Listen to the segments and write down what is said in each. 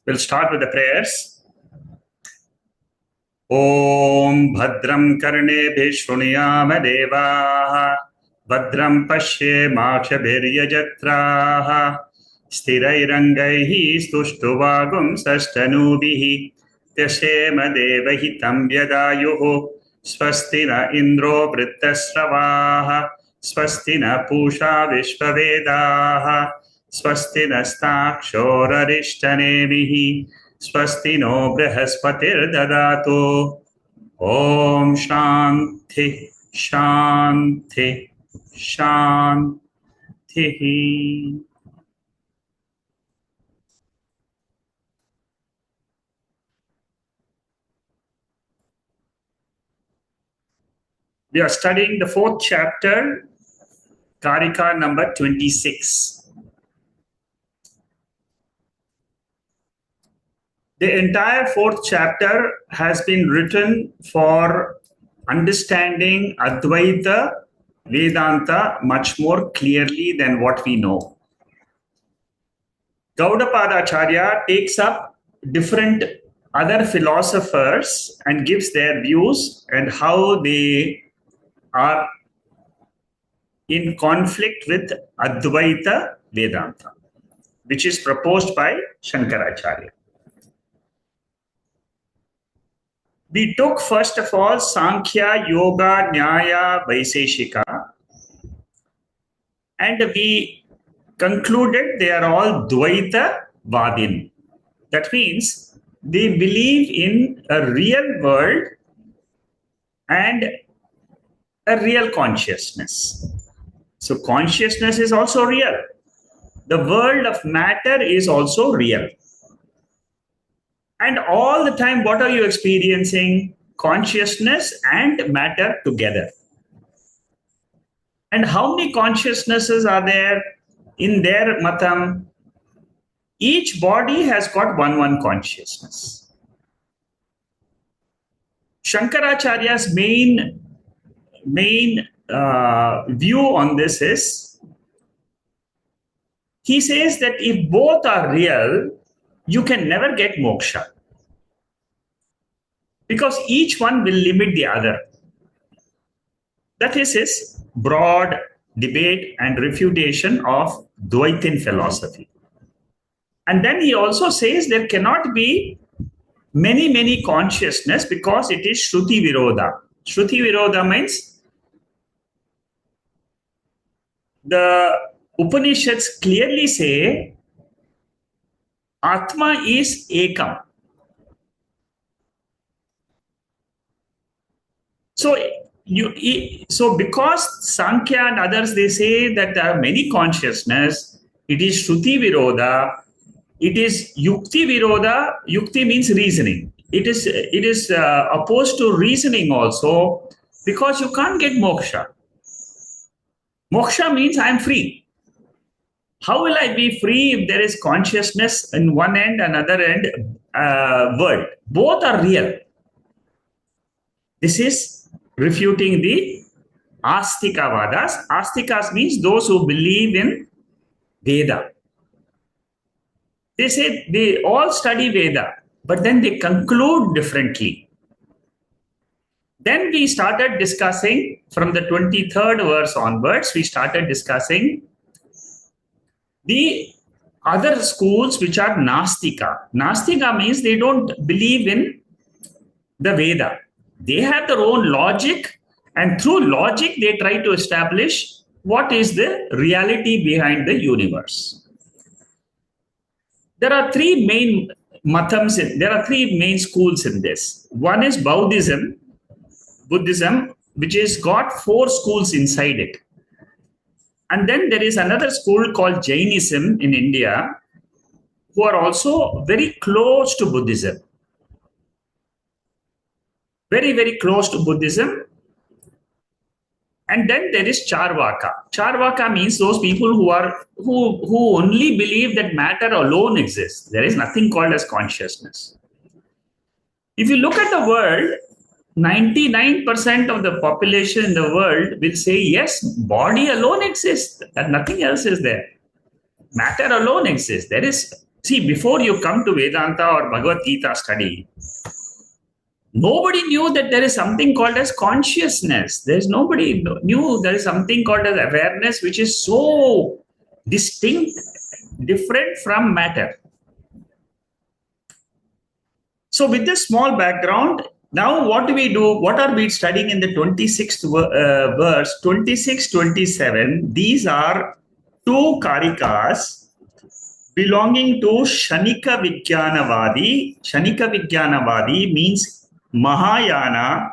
We'll start with the prayers. Om Bhadram Karnebhi Shruniyama Devaha Bhadram Pashyemakshabhiryajatraha Stirairangaihi Stuštuvagum Sastanubihi Tyashema Devahitam Yadayuhu Swastina Indro Vrittasravaha Swastina Pusha Vishvavedaha Swastina Stakshorarishtanemihi Swasti no Brahaspatir Dadato. Om Shanti Shanti Shanti. We are studying the 4th chapter, Karika number 26. The entire 4th chapter has been written for understanding Advaita Vedanta much more clearly than what we know. Gaudapada Acharya takes up different other philosophers and gives their views and how they are in conflict with Advaita Vedanta, which is proposed by Shankaracharya. We took, first of all, Sankhya, Yoga, Nyaya, Vaiseshika, and we concluded they are all Dvaita Vadin. That means they believe in a real world and a real consciousness. So consciousness is also real. The world of matter is also real. And all the time, what are you experiencing? Consciousness and matter together. And how many consciousnesses are there in their matam? Each body has got one consciousness. Shankaracharya's main view on this is, he says that if both are real, you can never get moksha, because each one will limit the other. That is his broad debate and refutation of Dvaitin philosophy. And then he also says there cannot be many consciousness because it is Shruti Virodha. Shruti Virodha means the Upanishads clearly say Atma is Ekam. So because Sankhya and others, they say that there are many consciousness, it is Shruti Virodha, it is Yukti Virodha. Yukti means reasoning. It is opposed to reasoning also, because you can't get moksha. Moksha means I am free. How will I be free if there is consciousness in one end, another end, world? Both are real. This is refuting the Astikavadas. Astikas means those who believe in Veda. They say they all study Veda, but then they conclude differently. Then we started discussing, from the 23rd verse onwards, we started discussing the other schools which are Nastika. Nastika means they don't believe in the Veda. They have their own logic, and through logic they try to establish what is the reality behind the universe. There are three main matams, there are three main schools in this. One is Buddhism, which has got 4 schools inside it. And then there is another school called Jainism in India, who are also very close to Buddhism. Very close to Buddhism. And then there is Charvaka. Charvaka means those people who only believe that matter alone exists. There is nothing called as consciousness. If you look at the world, 99% of the population in the world will say, yes, body alone exists, and nothing else is there. Matter alone exists. There is See, before you come to Vedanta or Bhagavad Gita study, nobody knew that there is something called as consciousness. There's nobody knew there is something called as awareness, which is so distinct, different from matter. So with this small background, now what do we do? What are we studying in the 26th verse, 26, 27? These are two Karikas belonging to Shanika Vijnanavadi. Shanika Vijnanavadi means Mahayana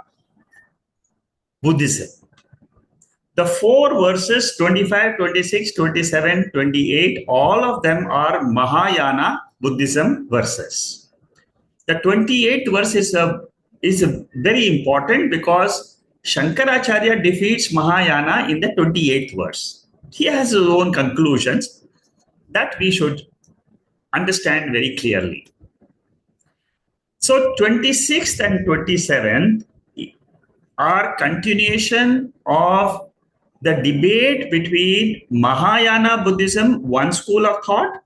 Buddhism. The four verses 25, 26, 27, 28, all of them are Mahayana Buddhism verses. The 28th verse is very important because Shankaracharya defeats Mahayana in the 28th verse. He has his own conclusions that we should understand very clearly. So 26th and 27th are continuation of the debate between Mahayana Buddhism, one school of thought,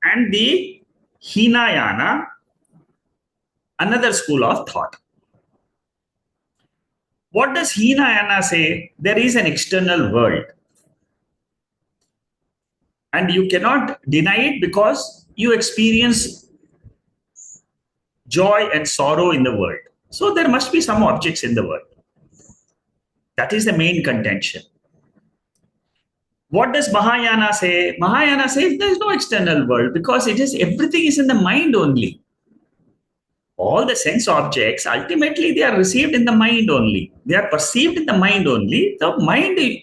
and the Hinayana, another school of thought. What does Hinayana say? There is an external world. And you cannot deny it because you experience joy and sorrow in the world. So there must be some objects in the world. That is the main contention. What does Mahayana say? Mahayana says there is no external world because everything is in the mind only. All the sense objects, ultimately, they are received in the mind only. They are perceived in the mind only. The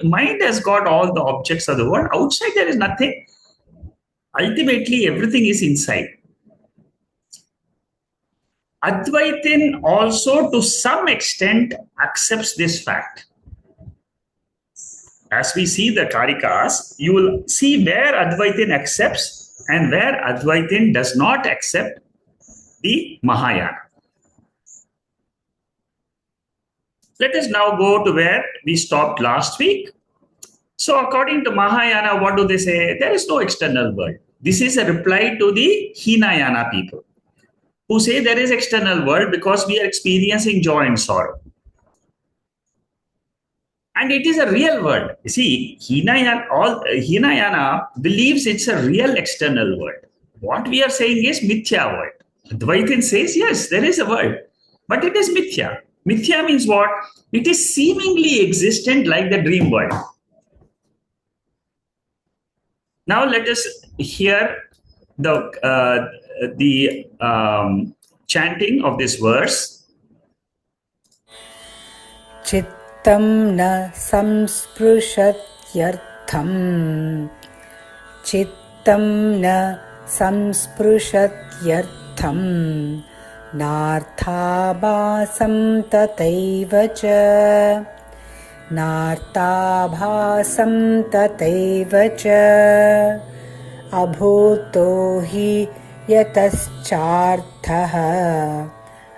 mind has got all the objects of the world. Outside, there is nothing. Ultimately, everything is inside. Advaitin also, to some extent, accepts this fact. As we see the Karikas, you will see where Advaitin accepts and where Advaitin does not accept the Mahayana. Let us now go to where we stopped last week. So according to Mahayana, what do they say? There is no external world. This is a reply to the Hinayana people who say there is external world because we are experiencing joy and sorrow. And it is a real world. You see, Hinayana believes it's a real external world. What we are saying is Mithya world. Advaitin says, yes, there is a world, but it is Mithya. Mithya means what? It is seemingly existent like the dream world. Now let us hear the chanting of this verse. Chittam na samsprushyatyartham. Chittam na samsprushyatyartham. Narthabhasam tataiva cha. Narthabhasam tataiva cha. Abhuto hi yatascharthaha.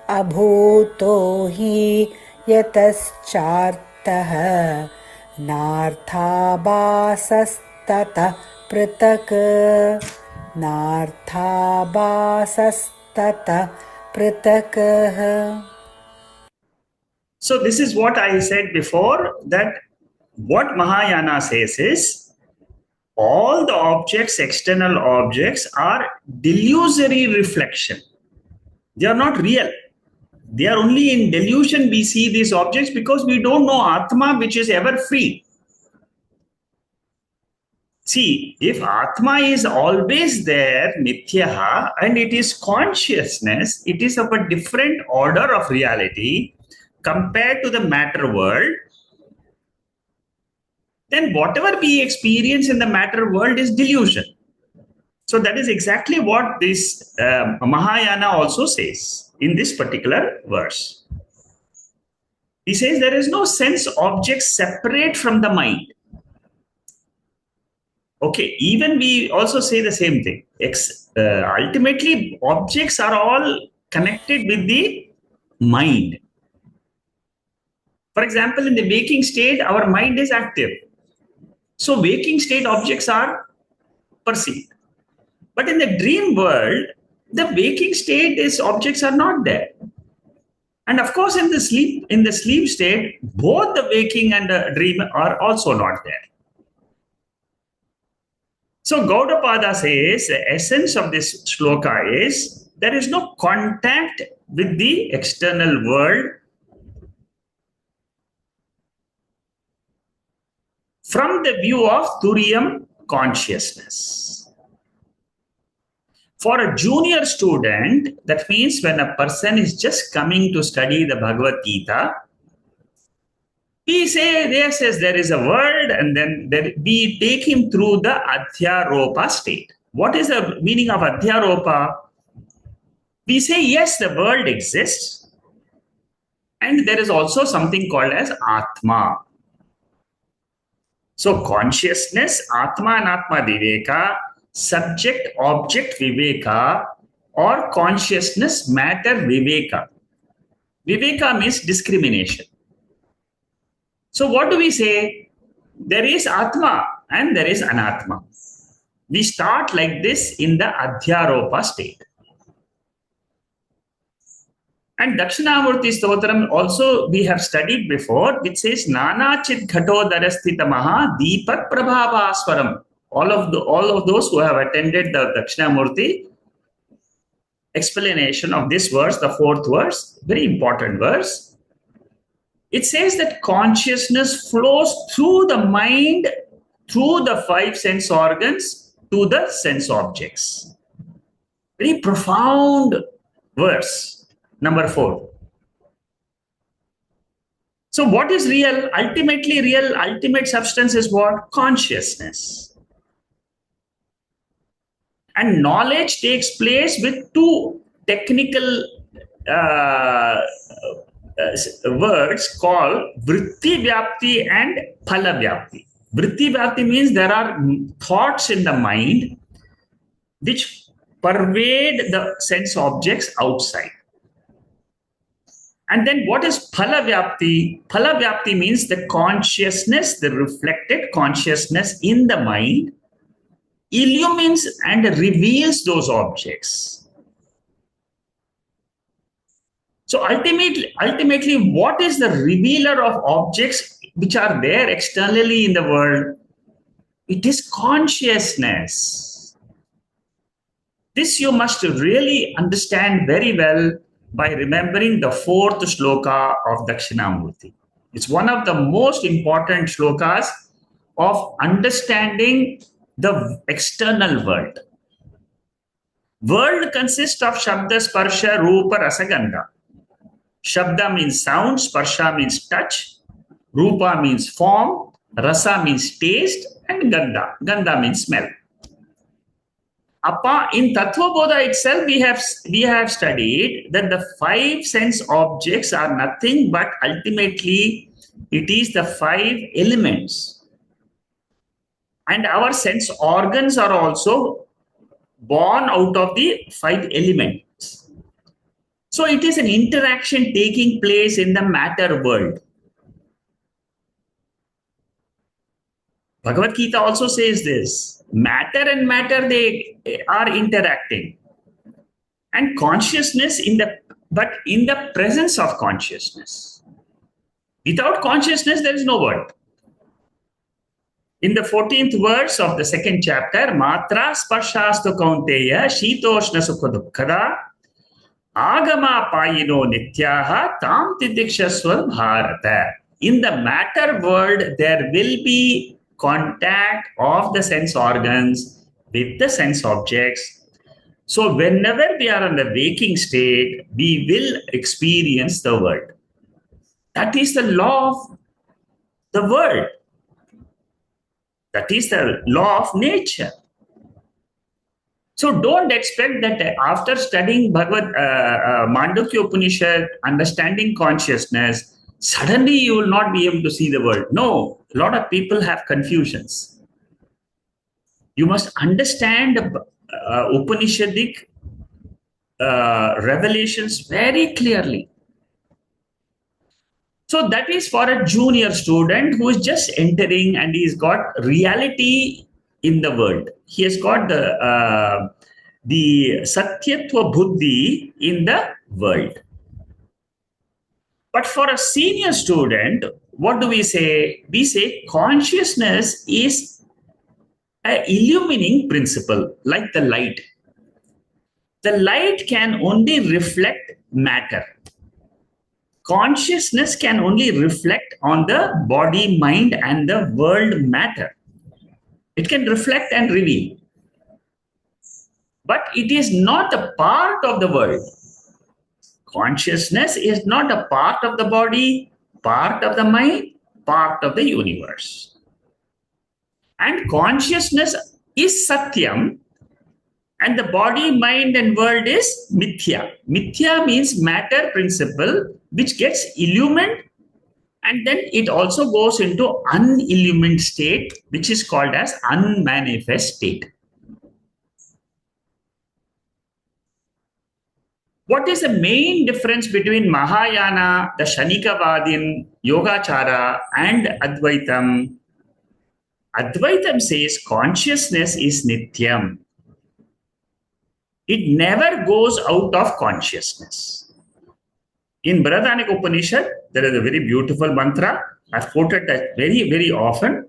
Abhuto hi yatascharthaha. Narthabhasastata pratak. Narthabhasastata pratak. So this is what I said before, that what Mahayana says is all the objects, external objects, are delusory reflection. They are not real. They are only in delusion we see these objects because we don't know Atma, which is ever free. See, if Atma is always there, Nityaha, and it is consciousness, it is of a different order of reality compared to the matter world, then whatever we experience in the matter world is delusion. So that is exactly what this Mahayana also says in this particular verse. He says there is no sense object separate from the mind. Okay, even we also say the same thing. Ultimately, objects are all connected with the mind. For example, in the waking state, our mind is active. So waking state objects are perceived. But in the dream world, the waking state, these objects are not there. And of course, in the sleep state, both the waking and the dream are also not there. So Gaudapada says the essence of this shloka is there is no contact with the external world from the view of Turiyam consciousness. For a junior student, that means when a person is just coming to study the Bhagavad Gita, we say, yes, there is a world, and then we take him through the Adhyaropa state. What is the meaning of Adhyaropa? We say, yes, the world exists, and there is also something called as Atma. So consciousness, Atma and Atma Viveka, subject-object Viveka, or consciousness-matter Viveka. Viveka means discrimination. So what do we say? There is Atma and there is Anatma. We start like this in the Adhyaropa state. And Dakshinamurti Stotram also we have studied before, which says Nana Chit Ghato Darasthitamaha Deepak Prabhavaswaram. All of those who have attended the Dakshinamurti explanation of this verse, the fourth verse, very important verse. It says that consciousness flows through the mind, through the five sense organs, to the sense objects. Very profound verse, number 4. So what is real? Ultimate substance is what? Consciousness. And knowledge takes place with two technical words called Vritti Vyapti and Phala Vyapti. Vritti Vyapti means there are thoughts in the mind which pervade the sense objects outside. And then what is Phala Vyapti? Phala Vyapti means the consciousness, the reflected consciousness in the mind illumines and reveals those objects. So ultimately, what is the revealer of objects which are there externally in the world? It is consciousness. This you must really understand very well by remembering the fourth shloka of Dakshinamurti. It's one of the most important shlokas of understanding the external world. World consists of Shabda, Sparsha, Rupa, Rasa, Gandha. Shabda means sound, Sparsha means touch, Rupa means form, Rasa means taste, and Gandha means smell. In Tattva Bodha itself, we have studied that the five sense objects are nothing but ultimately it is the five elements. And our sense organs are also born out of the five elements. So it is an interaction taking place in the matter world. Bhagavad Gita also says this. Matter and matter, they are interacting. And consciousness in the presence of consciousness. Without consciousness, there is no world. In the 14th verse of the second chapter, Matra Sparshastu Kaunteya Shitoshna Sukha Dukkhada Agama Payino Nityaha Tam Tidikshaswa Bharata. In the matter world, there will be contact of the sense organs with the sense objects. So whenever we are in the waking state, we will experience the world. That is the law of the world. That is the law of nature. So don't expect that after studying Mandukya Upanishad, understanding consciousness, suddenly you will not be able to see the world. No, a lot of people have confusions. You must understand Upanishadic revelations very clearly. So that is for a junior student who is just entering and he's got reality in the world. He has got the Satyatva Buddhi in the world. But for a senior student, what do we say? We say consciousness is an illumining principle, like the light. The light can only reflect matter. Consciousness can only reflect on the body, mind, and the world matter. It can reflect and reveal. But it is not a part of the world. Consciousness is not a part of the body, part of the mind, part of the universe. And consciousness is Satyam, and the body, mind, and world is Mithya. Mithya means matter principle, which gets illumined, and then it also goes into unillumined state, which is called as unmanifest state. What is the main difference between Mahayana, the Shanikavadin, Yogachara, and Advaitam? Advaitam says consciousness is Nityam. It never goes out of consciousness. In Brihadaranyaka Upanishad, there is a very beautiful mantra. I've quoted that very, very often,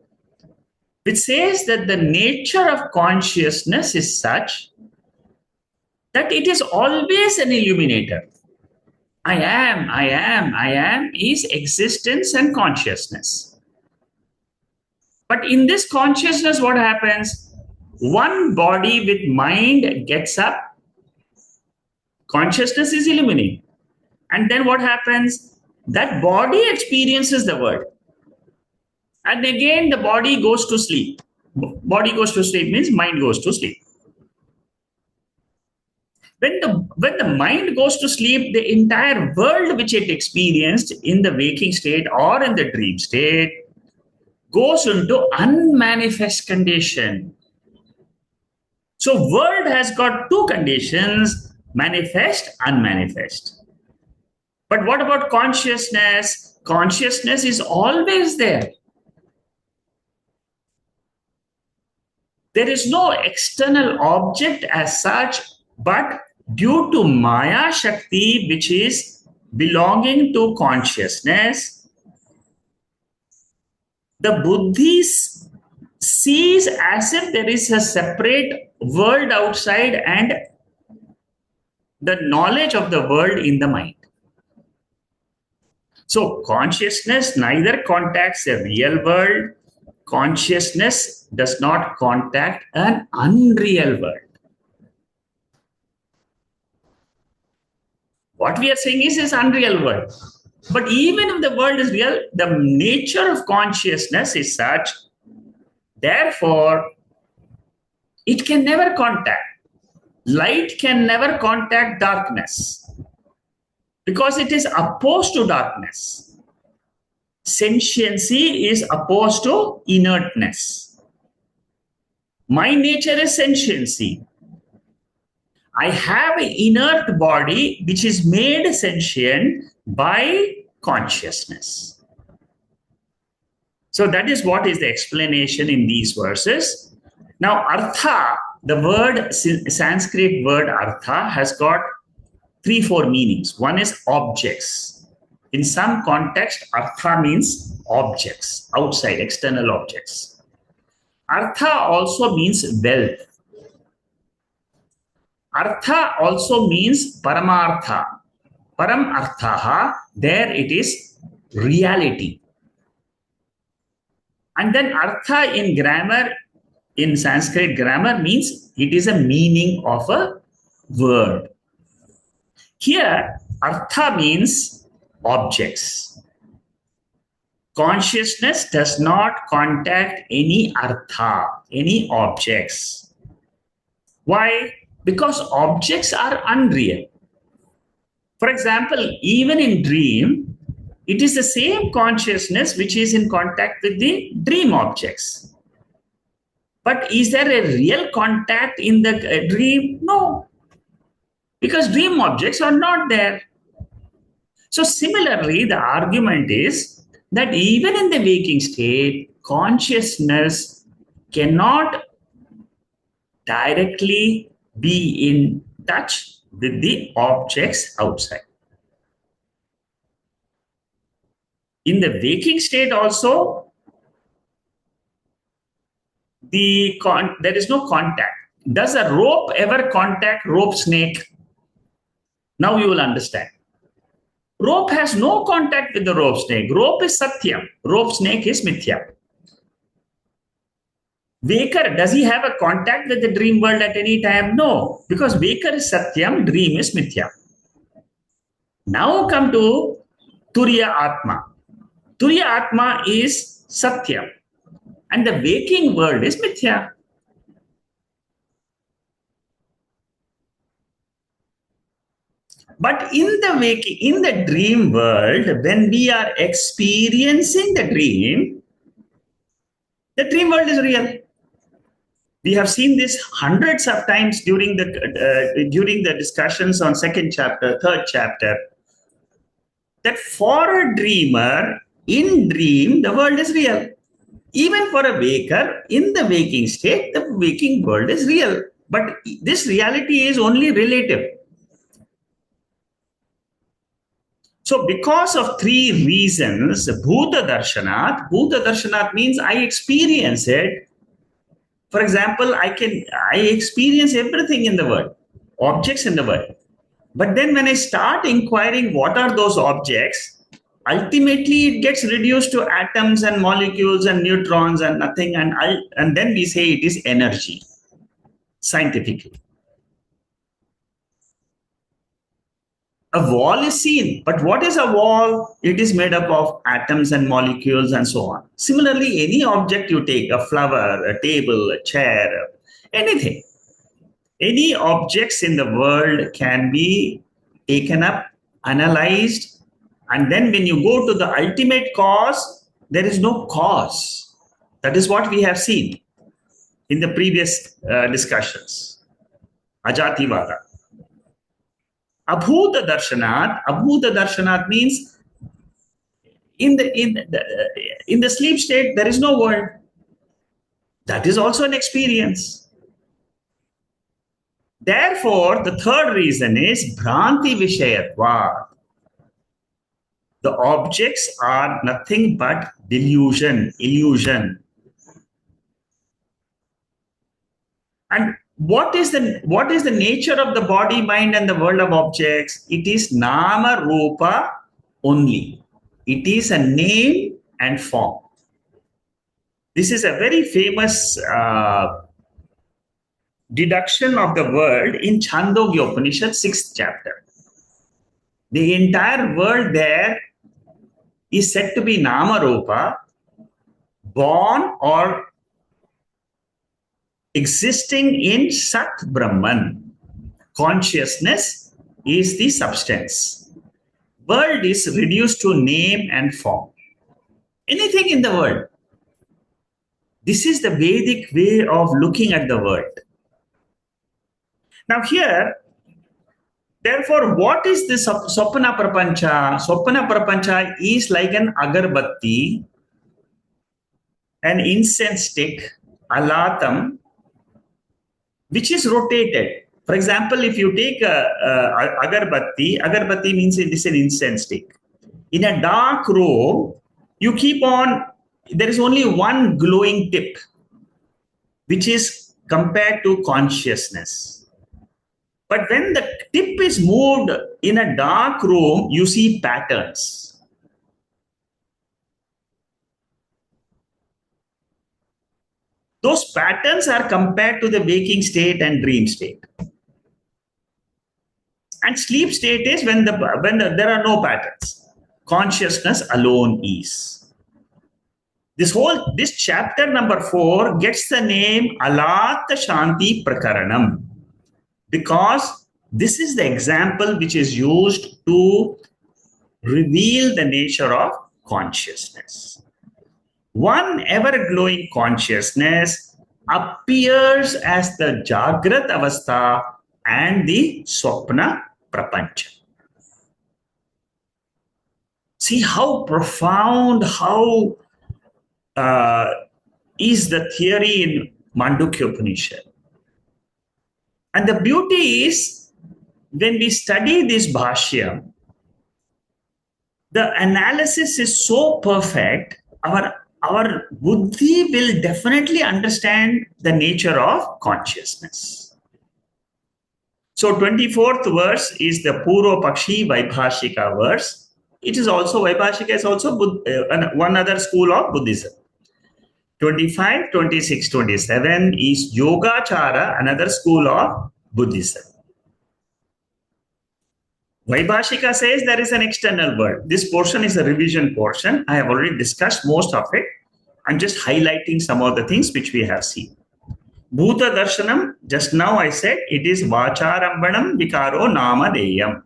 which says that the nature of consciousness is such that it is always an illuminator. I am is existence and consciousness. But in this consciousness, what happens? One body with mind gets up, consciousness is illuminated. And then what happens? That body experiences the world. And again, the body goes to sleep. Body goes to sleep means mind goes to sleep. When the mind goes to sleep, the entire world which it experienced in the waking state or in the dream state goes into unmanifest condition. So world has got two conditions, manifest, unmanifest. But what about consciousness? Consciousness is always there. There is no external object as such, but due to Maya Shakti, which is belonging to consciousness, the Buddhi sees as if there is a separate world outside and the knowledge of the world in the mind. So consciousness neither contacts a real world, consciousness does not contact an unreal world. What we are saying is unreal world. But even if the world is real, the nature of consciousness is such, therefore, it can never contact. Light can never contact darkness because it is opposed to darkness. Sentiency is opposed to inertness. My nature is sentiency. I have an inert body which is made sentient by consciousness. So that is what is the explanation in these verses. Now, artha, the word, Sanskrit word artha has got 3-4 meanings. One is objects. In some context, artha means objects, outside, external objects. Artha also means wealth. Artha also means paramartha. Param arthaha, there it is reality. And then artha in grammar, in Sanskrit grammar, means it is a meaning of a word. Here, artha means objects. Consciousness does not contact any artha, any objects. Why? Because objects are unreal. For example, even in dream, it is the same consciousness which is in contact with the dream objects. But is there a real contact in the dream? No. Because dream objects are not there. So similarly, the argument is that even in the waking state, consciousness cannot directly be in touch with the objects outside. In the waking state also, there is no contact. Does a rope ever contact rope snake? Now you will understand. Rope has no contact with the rope snake. Rope is Satyam. Rope snake is Mithya. Waker, does he have a contact with the dream world at any time? No, because Waker is Satyam, dream is Mithya. Now come to Turiya Atma. Turiya Atma is Satyam, and the waking world is Mithya. But in the dream world, when we are experiencing the dream world is real. We have seen this hundreds of times during the discussions on second chapter, third chapter, that for a dreamer, in dream, the world is real. Even for a waker, in the waking state, the waking world is real. But this reality is only relative. So because of three reasons, Bhuta Darshanat means I experience it. For example, I experience everything in the world, objects in the world. But then when I start inquiring what are those objects, ultimately it gets reduced to atoms and molecules and neutrons and nothing. And then we say it is energy, scientifically. A wall is seen, but what is a wall? It is made up of atoms and molecules and so on. Similarly, any object you take, a flower, a table, a chair, anything, any objects in the world can be taken up, analyzed, and then when you go to the ultimate cause, there is no cause. That is what we have seen in the previous discussions. Ajativada. Abhuta Darshanat means in the sleep state there is no world. That is also an experience. Therefore, the third reason is Bhranti Vishayatva. The objects are nothing but delusion, illusion. And what is the nature of the body, mind, and the world of objects? It is Nama Rupa only. It is a name and form. This is a very famous deduction of the world in Chandogya Upanishad, 6th chapter. The entire world there is said to be Nama Rupa, born or existing in Sat Brahman. Consciousness is the substance. World is reduced to name and form. Anything in the world. This is the Vedic way of looking at the world. Now here, therefore, what is this Swapna Prapancha? Swapna Prapancha is like an agarbatti, an incense stick, alatam, which is rotated. For example, if you take agarbatti means it is an incense stick. In a dark room, you keep on, there is only one glowing tip, which is compared to consciousness. But when the tip is moved in a dark room, you see patterns. Those patterns are compared to the waking state and dream state. And sleep state is when there are no patterns. Consciousness alone is. This chapter number 4 gets the name Alata Shanti Prakaranam, because this is the example which is used to reveal the nature of consciousness. One ever-glowing consciousness appears as the Jagrat Avastha and the Swapna Prapancha. See how profound, how is the theory in Mandukya Upanishad. And the beauty is, when we study this Bhashya, the analysis is so perfect, our buddhi will definitely understand the nature of consciousness. So 24th verse is the Purva Pakshi Vaibhashika verse. It is also, Vaibhashika is also one other school of Buddhism. 25, 26, 27 is Yogachara, another school of Buddhism. Vaibhashika says there is an external world. This portion is a revision portion. I have already discussed most of it. I'm just highlighting some of the things which we have seen. Bhuta Darshanam, just now I said it is Vacharambanam Vikaro Nama Deyam.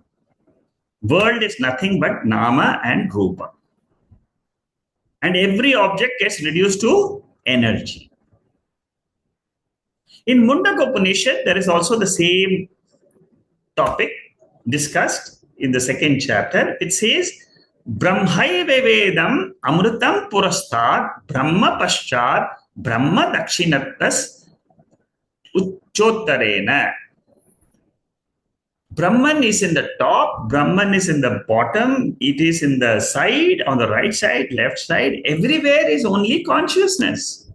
World is nothing but Nama and Rupa. And every object gets reduced to energy. In Mundaka Upanishad, there is also the same topic discussed in the second chapter. It says, Brahmaive Vedam Amrutam Purastad Brahma Paschat Brahma Dakshinatas Uchottarena. Brahman is in the top, Brahman is in the bottom, it is in the side, on the right side, left side. Everywhere is only consciousness.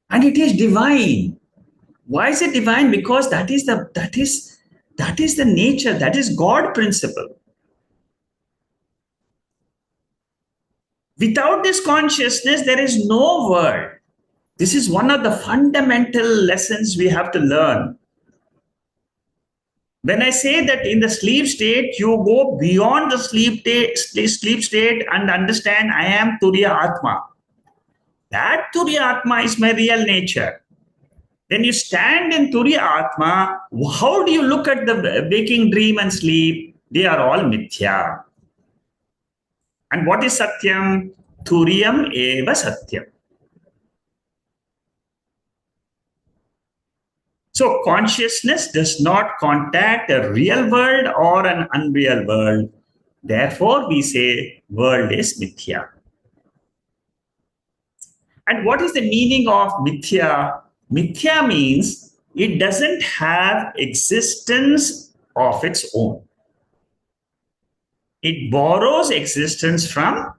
And it is divine. Why is it divine? Because that is the nature, that is God principle. Without this consciousness, there is no world. This is one of the fundamental lessons we have to learn. When I say that in the sleep state, you go beyond the sleep state and understand I am Turiya Atma. That Turiya Atma is my real nature. When you stand in Turiya Atma, how do you look at the waking, dream and sleep? They are all mithya. And what is Satyam? Turiyam eva Satyam. So consciousness does not contact a real world or an unreal world. Therefore, we say world is mithya. And what is the meaning of mithya? Mithya means it doesn't have existence of its own. It borrows existence from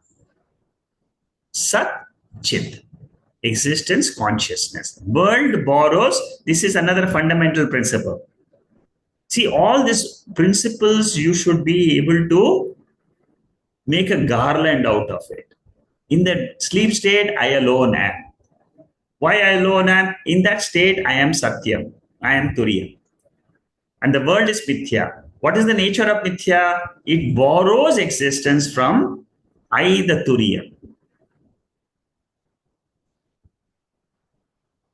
Sat Chit. Existence, consciousness. World borrows. This is another fundamental principle. See, all these principles you should be able to make a garland out of it. In the sleep state, I alone am. Why I alone am? In that state, I am Satyam. I am Turiya. And the world is Mithya. What is the nature of Mithya? It borrows existence from I, the Turiya.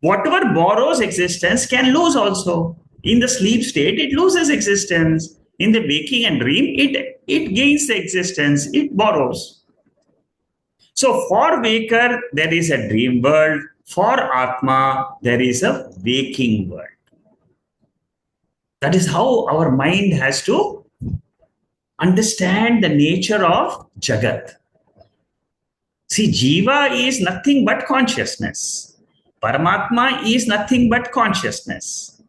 Whatever borrows existence can lose also. In the sleep state, it loses existence. In the waking and dream, it gains the existence, it borrows. So for waker, there is a dream world. For Atma, there is a waking world. That is how our mind has to understand the nature of Jagat. See, Jiva is nothing but consciousness. Paramatma is nothing but consciousness.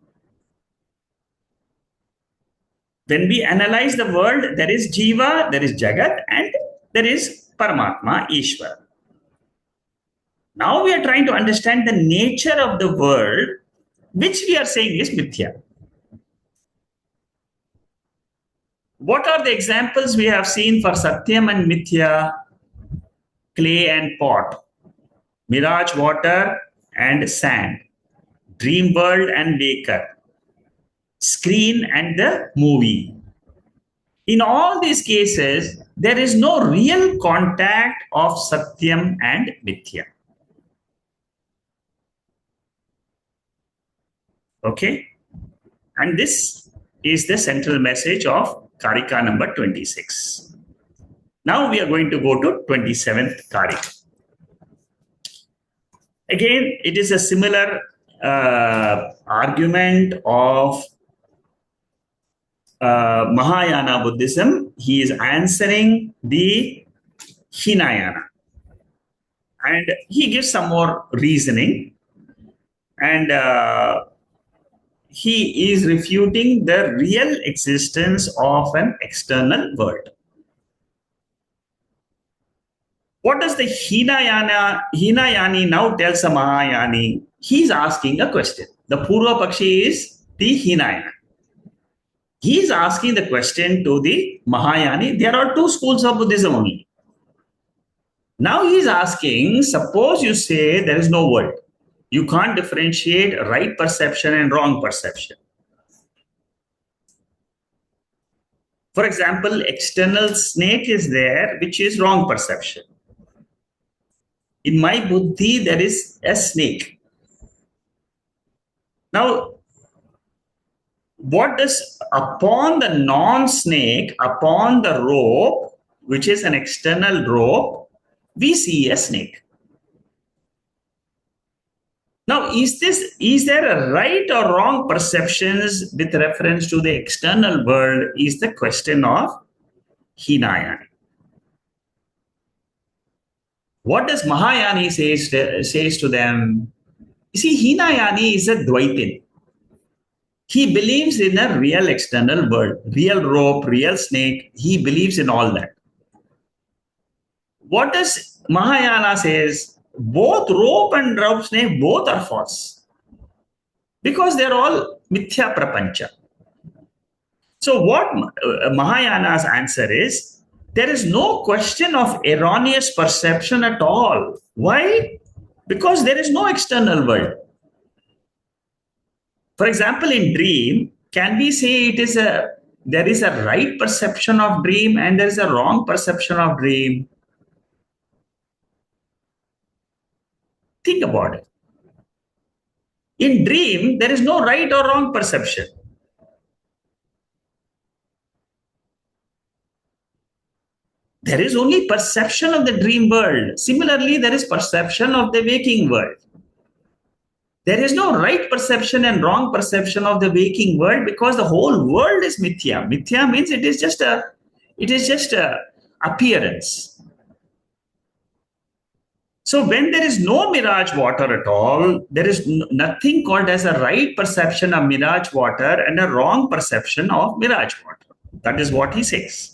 When we analyze the world, there is Jiva, there is Jagat, and there is Paramatma, Ishvara. Now we are trying to understand the nature of the world, which we are saying is Mithya. What are the examples we have seen for Satyam and Mithya? Clay and pot, mirage water and sand, dream world and waker, screen and the movie. In all these cases, there is no real contact of Satyam and Mithya. Okay? And this is the central message of Karika number 26. Now we are going to go to 27th Karika. Again, it is a similar argument of Mahayana Buddhism. He is answering the Hinayana. And he gives some more reasoning. And he is refuting the real existence of an external world. What does the Hinayani now tells a Mahayani? He's asking a question. The Purva Pakshi is the Hinayana. He is asking the question to the Mahayani. There are two schools of Buddhism only. Now he is asking, suppose you say there is no world. You can't differentiate right perception and wrong perception. For example, external snake is there, which is wrong perception. In my buddhi, there is a snake. Now, what does upon the non-snake, upon the rope, which is an external rope, we see a snake. Now, is there a right or wrong perceptions with reference to the external world is the question of Hinayani. What does Mahayani says to them? You see, Hinayani is a Dvaitin. He believes in a real external world, real rope, real snake. He believes in all that. What does Mahayana says? Both rope and rope snake, both are false. Because they're all mithya prapancha. So what Mahayana's answer is, there is no question of erroneous perception at all. Why? Because there is no external world. For example, in dream, can we say there is a right perception of dream and there is a wrong perception of dream? Think about it. In dream, there is no right or wrong perception. There is only perception of the dream world. Similarly, there is perception of the waking world. There is no right perception and wrong perception of the waking world because the whole world is mithya. Mithya means it is just a appearance. So when there is no mirage water at all, there is nothing called as a right perception of mirage water and a wrong perception of mirage water. That is what he says.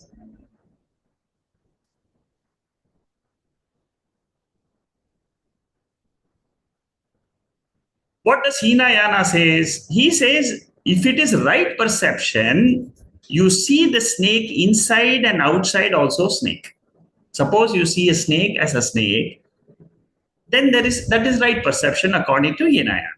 What does Hinayana says? He says, if it is right perception, you see the snake inside and outside also snake. Suppose you see a snake as a snake, then that is right perception according to Hinayana.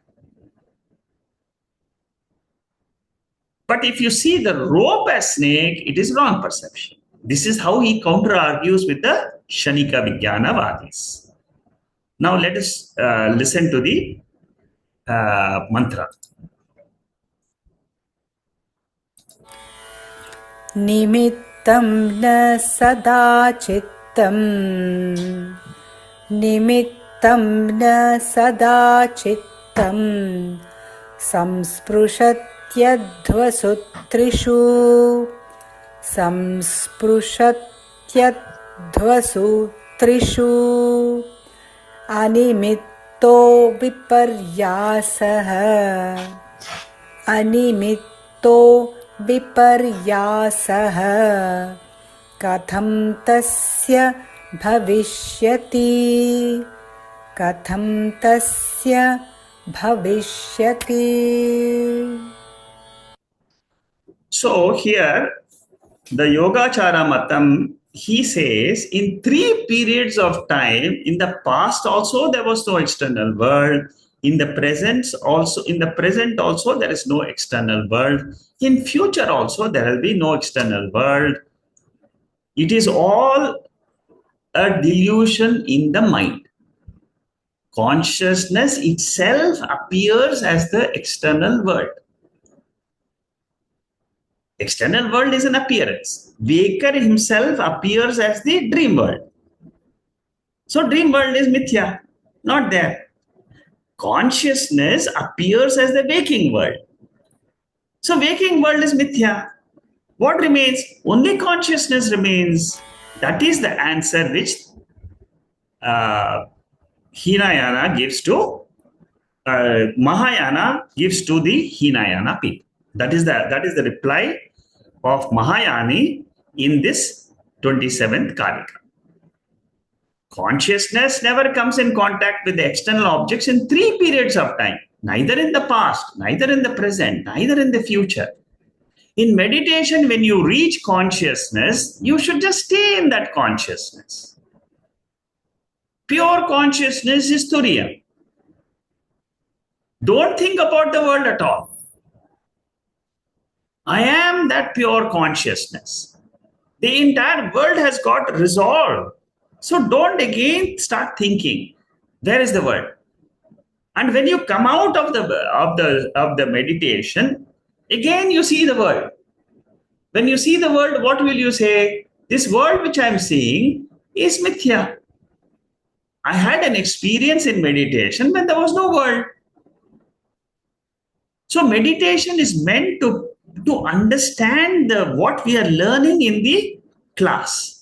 But if you see the rope as snake, it is wrong perception. This is how he counter-argues with the Shanika Vijnanavadis. Now let us listen to the mantra. Nimittam na sada chittam, nimittam na sada chittam, samsprushtyadvasutrishu, samsprushtyadvasutrishu, animitto viparyasaha, animitto viparyasaha, katham tasya bhavishyati, katham tasya bhavishyati. So here, the Yogachara Matam, he says, in 3 periods of time, in the past also there was no external world. In the present also there is no external world. In future also there will be no external world. It is all a delusion in the mind. Consciousness itself appears as the external world. External world is an appearance. Waker himself appears as the dream world. So dream world is mithya, not there. Consciousness appears as the waking world. So waking world is mithya. What remains? Only consciousness remains. That is the answer which Hinayana gives to Mahayana gives to the Hinayana people. That is the reply of Mahayani in this 27th Karika. Consciousness never comes in contact with the external objects in three periods of time, neither in the past, neither in the present, neither in the future. In meditation, when you reach consciousness, you should just stay in that consciousness. Pure consciousness is Turiya. Don't think about the world at all. I am that pure consciousness. The entire world has got resolved. So don't again start thinking, where is the world? And when you come out of the meditation, again you see the world. When you see the world, what will you say? This world which I am seeing is mithya. I had an experience in meditation when there was no world. So meditation is meant to understand what we are learning in the class.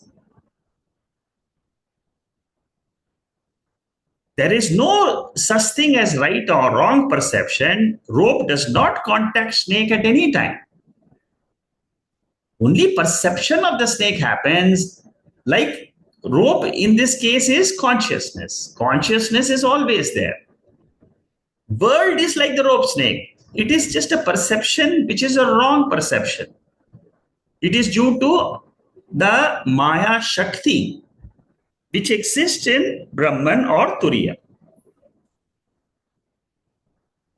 There is no such thing as right or wrong perception. Rope does not contact snake at any time. Only perception of the snake happens. Like rope in this case is consciousness. Consciousness is always there. World is like the rope snake. It is just a perception which is a wrong perception. It is due to the Maya Shakti which exists in Brahman or Turiya.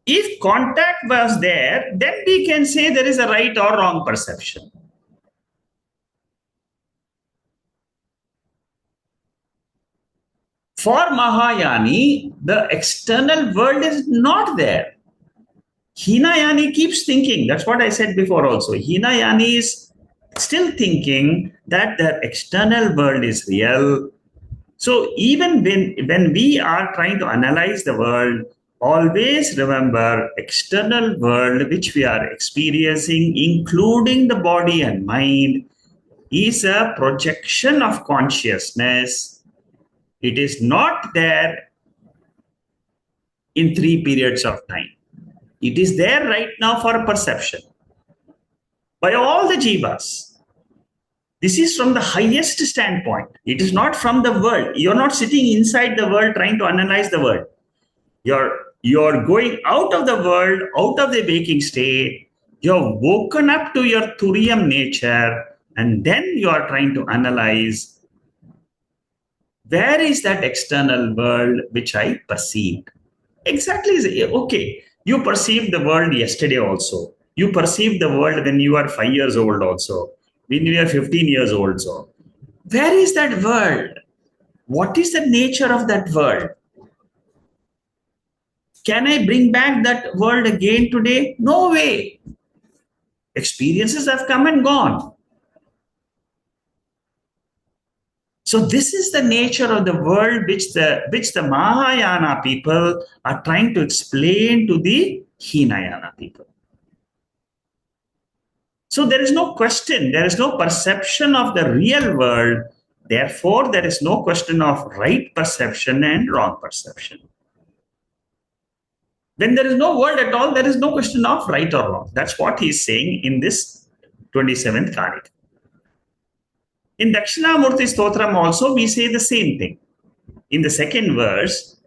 If contact was there, then we can say there is a right or wrong perception. For Mahayani, the external world is not there. Hinayani keeps thinking, that's what I said before also. Hinayani is still thinking that the external world is real. So even when we are trying to analyze the world, always remember external world which we are experiencing, including the body and mind, is a projection of consciousness. It is not there in three periods of time. It is there right now for perception by all the jivas. This is from the highest standpoint. It is not from the world. You're not sitting inside the world trying to analyze the world. You're going out of the world, out of the waking state. You're woken up to your Turiyam nature, and then you are trying to analyze where is that external world which I perceived. Exactly. Okay, you perceived the world yesterday also. You perceived the world when you are 5 years old also. When you are 15 years old. So, where is that world? What is the nature of that world? Can I bring back that world again today? No way. Experiences have come and gone. So this is the nature of the world which the Mahayana people are trying to explain to the Hinayana people. So there is no question, there is no perception of the real world. Therefore, there is no question of right perception and wrong perception. When there is no world at all, there is no question of right or wrong. That's what he is saying in this 27th Karika. In Dakshinamurti Stotram also, we say the same thing. In the second verse,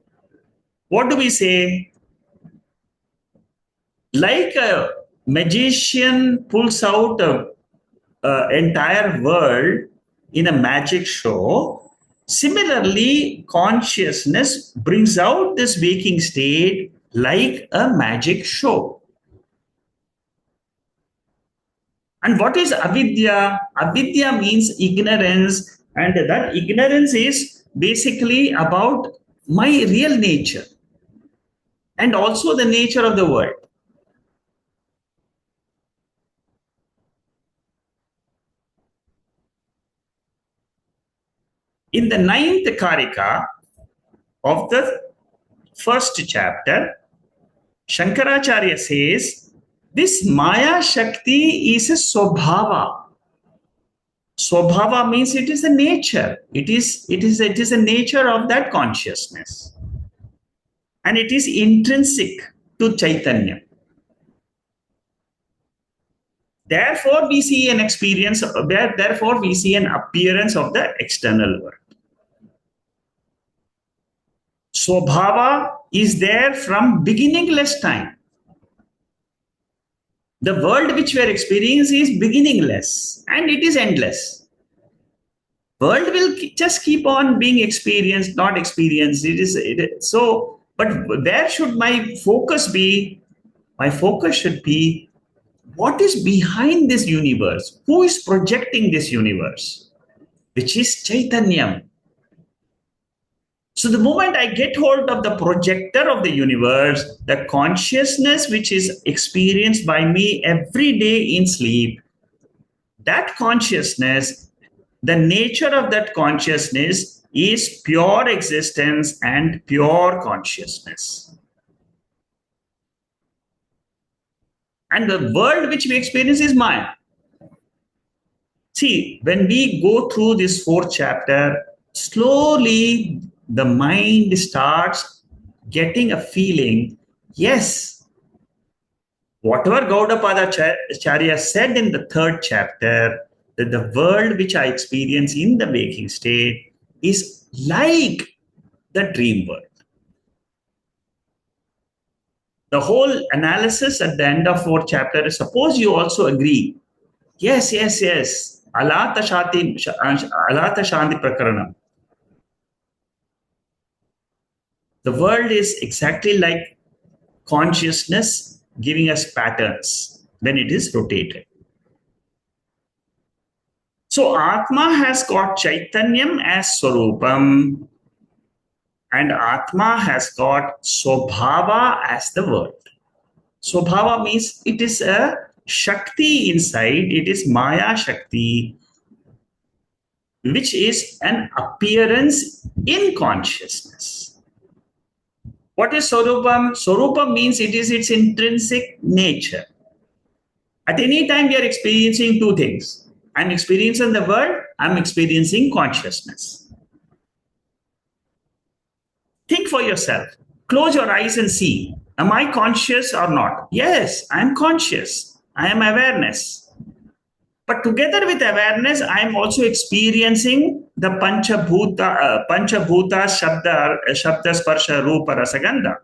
what do we say? Like a magician pulls out an entire world in a magic show, similarly, consciousness brings out this waking state like a magic show. And what is avidya? Avidya means ignorance, and that ignorance is basically about my real nature and also the nature of the world. In the 9th Karika of the first chapter, Shankaracharya says, this Maya Shakti is a Swabhava. Swabhava means it is a nature. It is a nature of that consciousness. and it is intrinsic to Chaitanya. Therefore, we see an experience, therefore, we see an appearance of the external world. Swabhava is there from beginningless time. The world which we are experiencing is beginningless and it is endless. World will just keep on being experienced, not experienced. So, but where should my focus be? My focus should be what is behind this universe? Who is projecting this universe? Which is Chaitanya. So the moment I get hold of the projector of the universe, the consciousness which is experienced by me every day in sleep, that consciousness, the nature of that consciousness is pure existence and pure consciousness. And the world which we experience is Maya. See, when we go through this fourth chapter, slowly the mind starts getting a feeling, yes, whatever Gaudapada Charya said in the third chapter, that the world which I experience in the waking state is like the dream world. The whole analysis at the end of fourth chapter is, suppose you also agree, yes, Alata Shanti Prakaranam. The world is exactly like consciousness giving us patterns when it is rotated. So Atma has got Chaitanyam as Swarupam, and Atma has got Swabhava as the world. Swabhava means it is a Shakti inside, it is Maya Shakti, which is an appearance in consciousness. What is Swarupam? Swarupam means it is its intrinsic nature. At any time, we are experiencing two things. I'm experiencing the world, I'm experiencing consciousness. Think for yourself. Close your eyes and see. Am I conscious or not? Yes, I am conscious. I am awareness. But together with awareness, I am also experiencing the Panchabhuta Shabda Sparsha Rupa Rasagandha.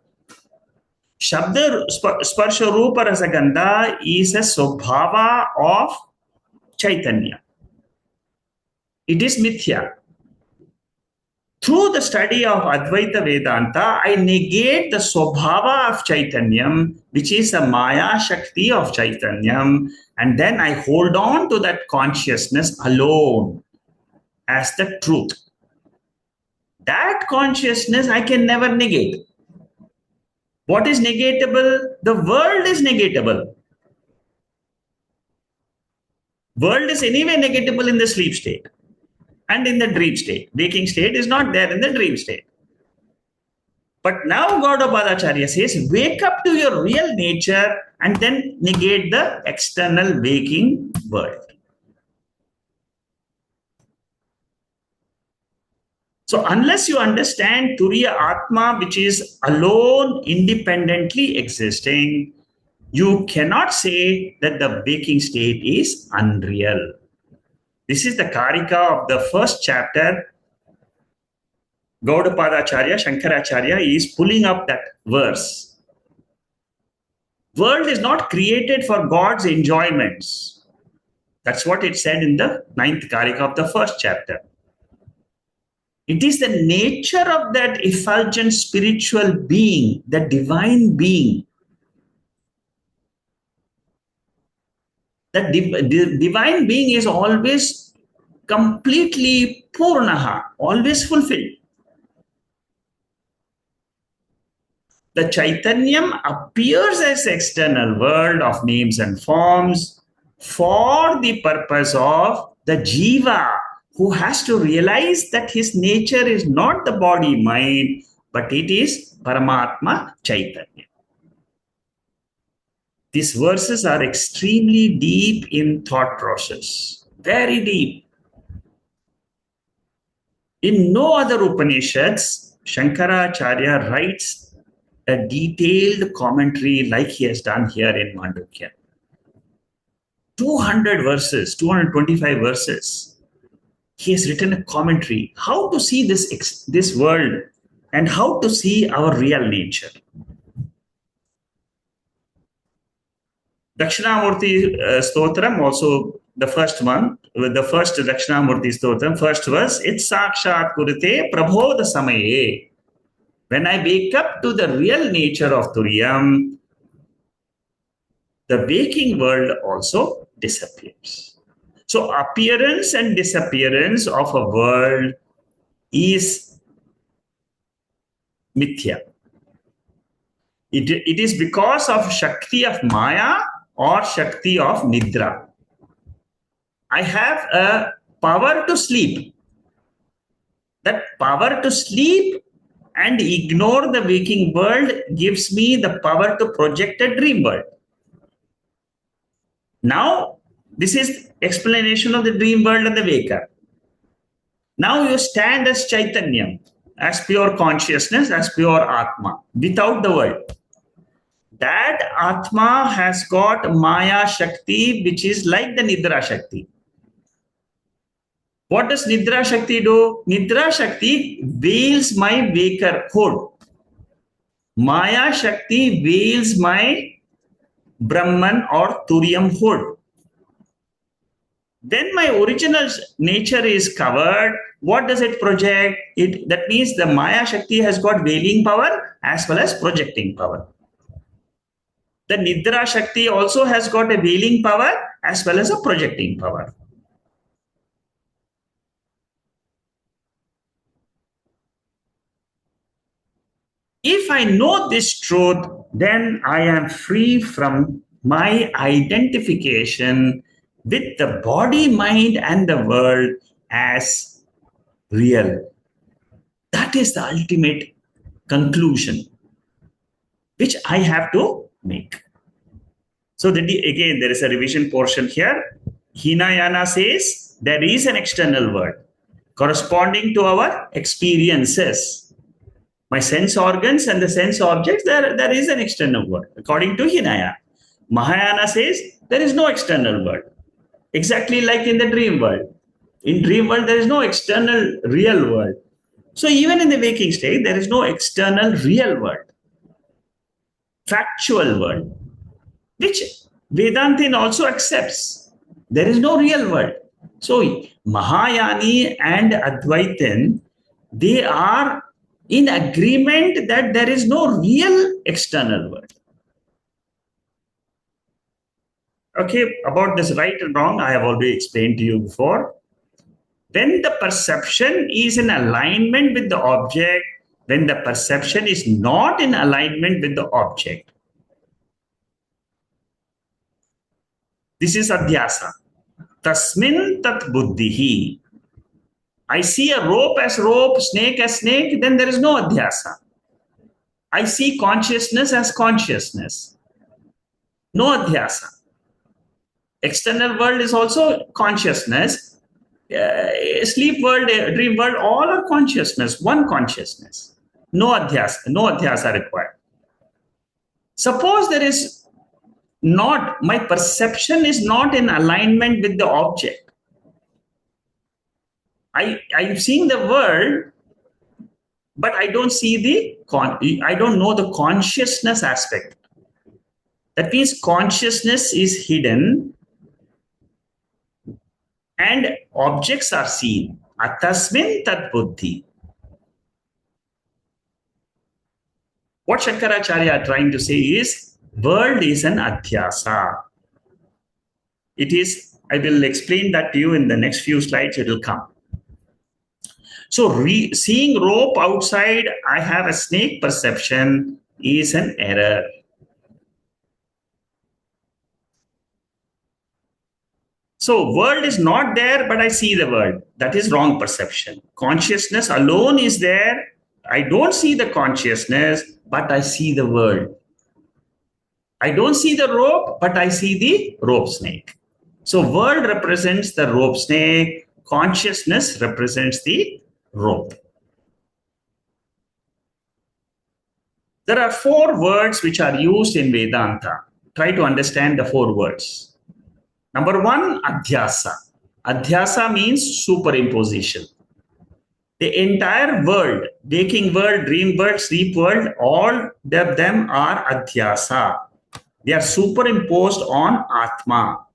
Shabda Sparsha Rupa Rasagandha is a Swabhava of Chaitanya. It is Mithya. Through the study of Advaita Vedanta, I negate the Swabhava of Chaitanyam, which is a Maya Shakti of Chaitanyam, and then I hold on to that consciousness alone as the truth. That consciousness I can never negate. What is negatable? The world is negatable. World is anyway negatable in the sleep state and in the dream state. Waking state is not there in the dream state. But now Gaudapada Acharya says, wake up to your real nature and then negate the external waking world. So unless you understand Turiya Atma, which is alone independently existing, you cannot say that the waking state is unreal. This is the Karika of the first chapter. Gaudapada Acharya, Shankaracharya is pulling up that verse. World is not created for God's enjoyments. That's what it said in the 9th Karika of the first chapter. It is the nature of that effulgent spiritual being, the divine being. That divine being is always completely purnaha, always fulfilled. The Chaitanyam appears as external world of names and forms for the purpose of the Jiva, who has to realize that his nature is not the body-mind, but it is Paramatma Chaitanya. These verses are extremely deep in thought process, very deep. In no other Upanishads, Shankaracharya writes a detailed commentary like he has done here in Mandukya. 200 verses, 225 verses. He has written a commentary, how to see this world and how to see our real nature. Dakshinamurti Stotram, also the first one, with the first Dakshinamurti Stotram, first verse, It Sakshat Kurite Prabodha Samaye. When I wake up to the real nature of Turiyam, the waking world also disappears. So appearance and disappearance of a world is mithya. It is because of Shakti of Maya or Shakti of Nidra. I have a power to sleep. That power to sleep and ignore the waking world gives me the power to project a dream world. Now, this is explanation of the dream world and the waker. Now you stand as Chaitanyam, as pure consciousness, as pure Atma, without the world. That Atma has got Maya Shakti, which is like the Nidra Shakti. What does Nidra Shakti do? Nidra Shakti veils my wakerhood. Maya Shakti veils my Brahman or Turiyam hood. Then my original nature is covered. What does it project? That means the Maya Shakti has got veiling power as well as projecting power. The Nidra Shakti also has got a veiling power as well as a projecting power. If I know this truth, then I am free from my identification with the body, mind, and the world as real. That is the ultimate conclusion which I have to make. So again, there is a revision portion here. Hinayana says there is an external world corresponding to our experiences. My sense organs and the sense objects, there is an external world, according to Hinayana. Mahayana says there is no external world. Exactly like in the dream world. In dream world, there is no external real world. So even in the waking state, there is no external real world. Factual world, which Vedantin also accepts. There is no real world. So Mahayani and Advaitin, they are in agreement that there is no real external world. Okay, about this right and wrong, I have already explained to you before. When the perception is in alignment with the object, when the perception is not in alignment with the object, this is adhyasa. Tasmin tat buddhihi. I see a rope as rope, snake as snake, then there is no adhyasa. I see consciousness as consciousness. No adhyasa. External world is also consciousness. Sleep world, dream world, all are consciousness, one consciousness. No adhyasa required. Suppose there is not, my perception is not in alignment with the object. I'm seeing the world, but I don't see I don't know the consciousness aspect. That means consciousness is hidden and objects are seen. Atasmin tat buddhi. What Shankaracharya are trying to say is, world is an adhyasa. It is, I will explain that to you in the next few slides, it will come. So seeing rope outside, I have a snake perception is an error. So world is not there, but I see the world. That is wrong perception. Consciousness alone is there. I don't see the consciousness, but I see the world. I don't see the rope, but I see the rope snake. So world represents the rope snake. Consciousness represents the rope. There are 4 words which are used in Vedanta. Try to understand the 4 words. Number 1, adhyasa. Adhyasa means superimposition. The entire world, waking world, dream world, sleep world, all of them are adhyasa. They are superimposed on Atma.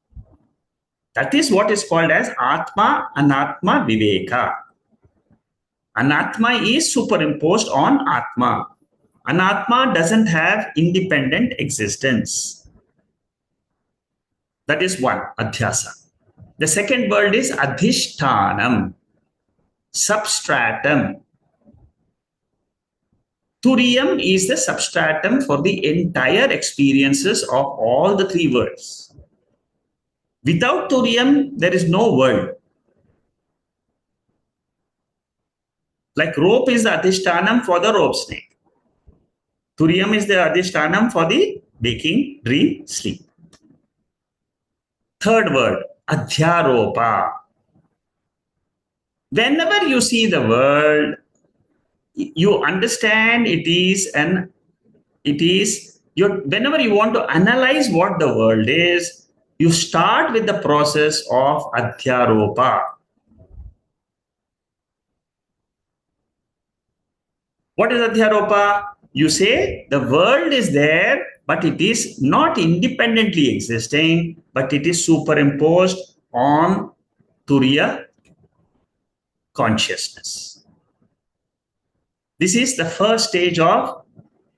That is what is called as Atma, Anatma, Viveka. Anatma is superimposed on Atma. Anatma doesn't have independent existence. That is one, adhyasa. The second word is adhishtanam, substratum. Turiyam is the substratum for the entire experiences of all the 3 worlds. Without Turiyam, there is no world. Like rope is the adhishtanam for the rope snake. Turiyam is the adhishtanam for the waking, dream, sleep. Third word, adhyaropa. Whenever you see the world, you understand whenever you want to analyze what the world is, you start with the process of adhyaropa. What is adhyaropa? You say the world is there, but it is not independently existing, but it is superimposed on Turiya consciousness. This is the first stage of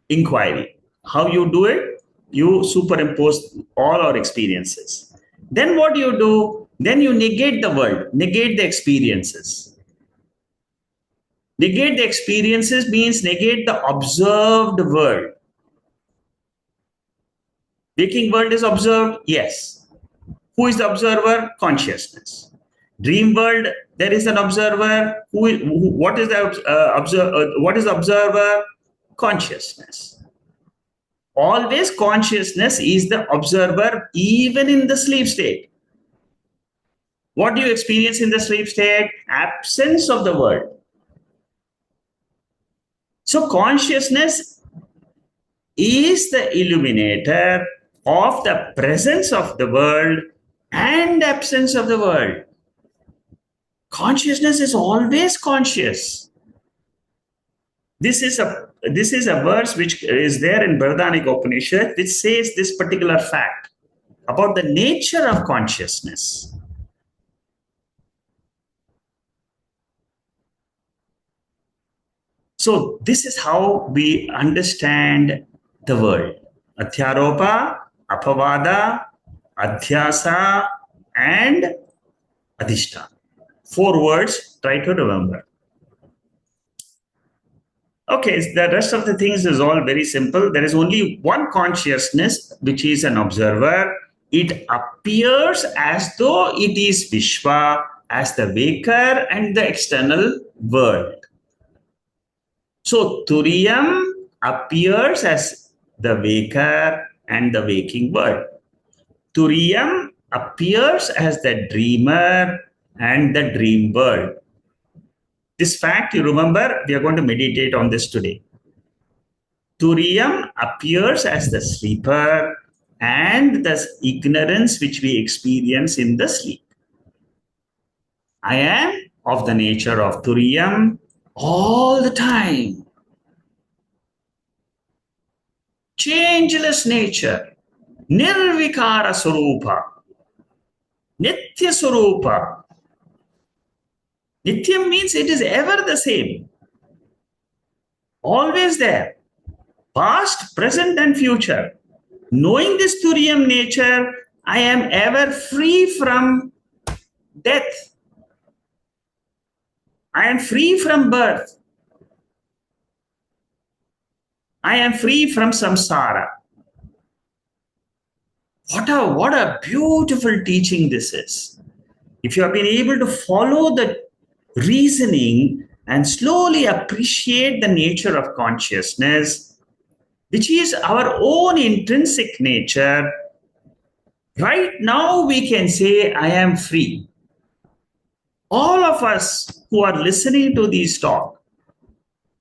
inquiry. How you do it? You superimpose all our experiences. Then what do you do? Then you negate the world, negate the experiences. Negate the experiences means negate the observed world. Waking world is observed? Yes. Who is the observer? Consciousness. Dream world, there is an observer. What is the observer? Consciousness. Always consciousness is the observer, even in the sleep state. What do you experience in the sleep state? Absence of the world. So consciousness is the illuminator of the presence of the world and absence of the world. Consciousness is always conscious. This is a verse which is there in Brihadaranyaka Upanishad, which says this particular fact about the nature of consciousness. So this is how we understand the world. Adhyaropa, apavada, adhyasa, and adhishta. 4 words, try to remember. Okay, the rest of the things is all very simple. There is only one consciousness, which is an observer. It appears as though it is Vishwa, as the waker and the external world. So Turiyam appears as the waker and the waking world. Turiyam appears as the dreamer and the dream world. This fact, you remember, we are going to meditate on this today. Turiyam appears as the sleeper and the ignorance which we experience in the sleep. I am of the nature of Turiyam all the time. Changeless nature. Nirvikara Swarupa. Nitya Swarupa. Nityam means it is ever the same. Always there. Past, present and future. Knowing this Turiyam nature, I am ever free from death. I am free from birth. I am free from samsara. What a beautiful teaching this is. If you have been able to follow the reasoning and slowly appreciate the nature of consciousness, which is our own intrinsic nature, right now we can say, I am free. All of us who are listening to these talk,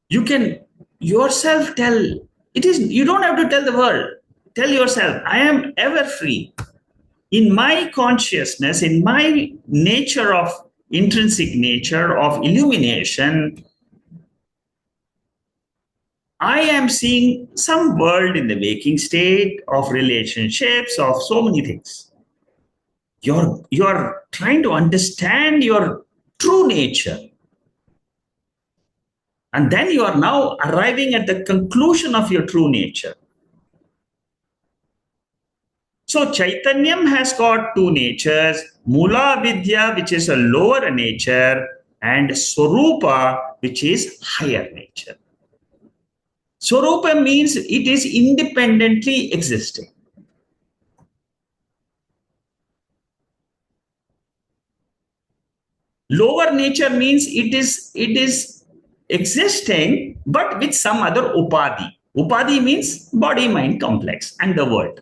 you can yourself tell, It is, you don't have to tell the world. Tell yourself, I am ever free. In my consciousness, in my nature of intrinsic nature of illumination, I am seeing some world in the waking state of relationships, of so many things. You're trying to understand your true nature. And then you are now arriving at the conclusion of your true nature. So Chaitanyam has got two natures, Mula Vidya, which is a lower nature, and Swarupa, which is higher nature. Swarupa means it is independently existing. Lower nature means it is existing, but with some other upadhi. Upadhi means body-mind complex and the world.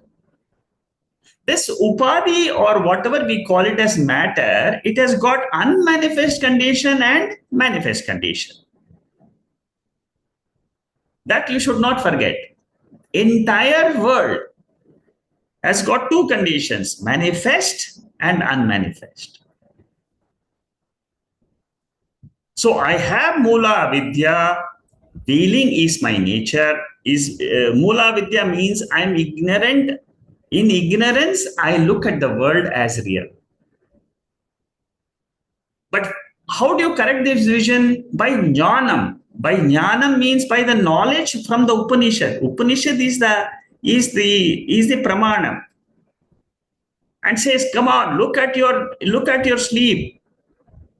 This upadhi, or whatever we call it as matter, it has got unmanifest condition and manifest condition. That you should not forget. Entire world has got two conditions, manifest and unmanifest. So I have Mula Vidya, feeling is my nature. Mula Vidya means I'm ignorant. In ignorance, I look at the world as real. But how do you correct this vision? By jnanam. By jnanam means by the knowledge from the Upanishad. Upanishad is the pramanam, and says, come on, look at your sleep.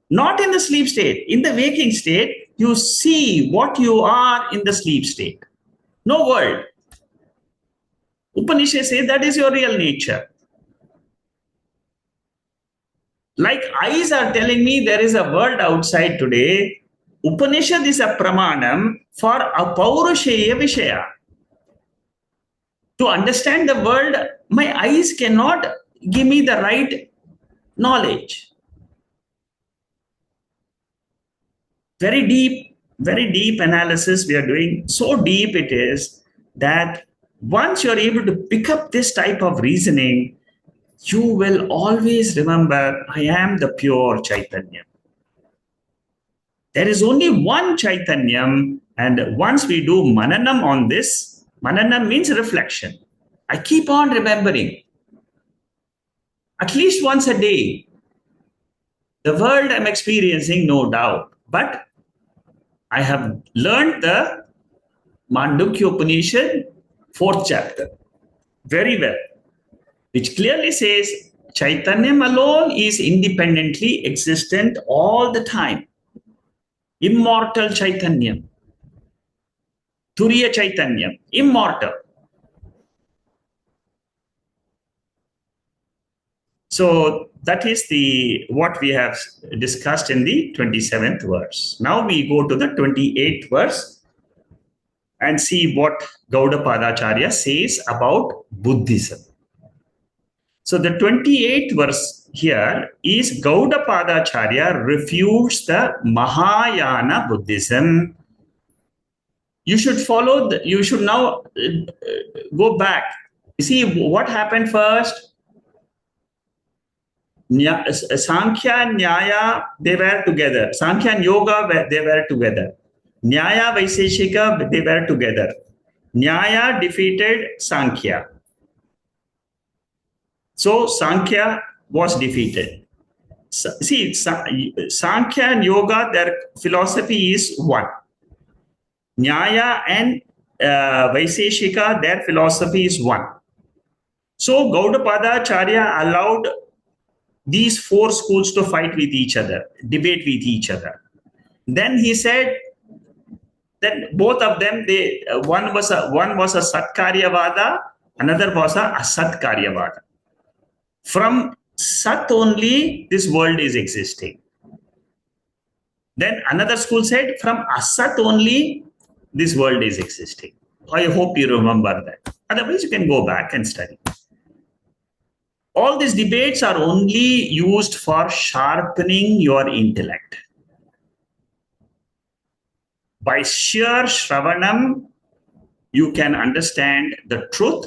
Not in the sleep state. In the waking state, you see what you are in the sleep state. No world. Upanishad says that is your real nature. Like eyes are telling me there is a world outside today, Upanishad is a pramanam for apaurusheya vishaya. To understand the world, my eyes cannot give me the right knowledge. Very deep analysis we are doing. So deep it is that once you're able to pick up this type of reasoning, you will always remember, I am the pure Chaitanya. There is only one Chaitanyam, and once we do mananam on this, mananam means reflection. I keep on remembering, at least once a day, the world I'm experiencing, no doubt, but I have learned the Mandukya Upanishad, 4th chapter, very well, which clearly says Chaitanyam alone is independently existent all the time. Immortal Chaitanyam, Turiya Chaitanyam, immortal. So that is what we have discussed in the 27th verse. Now we go to the 28th verse and see what Gaudapadacharya says about Buddhism. So the 28th verse here is Gaudapadacharya refutes the Mahayana Buddhism. You should you should now go back. You see what happened first? Sankhya and Nyaya, they were together. Sankhya and Yoga, they were together. Nyaya, Vaiseshika, they were together. Nyaya defeated Sankhya. So Sankhya was defeated. See, Sankhya and Yoga, their philosophy is one. Nyaya and Vaiseshika, their philosophy is one. So Gaudapadacharya allowed these 4 schools to fight with each other, debate with each other. Then he said that both of them, one was a Satkaryavada, another was a Asatkaryavada. From Sat only, this world is existing. Then another school said, from Asat only, this world is existing. I hope you remember that. Otherwise, you can go back and study. All these debates are only used for sharpening your intellect. By sheer Shravanam, you can understand the truth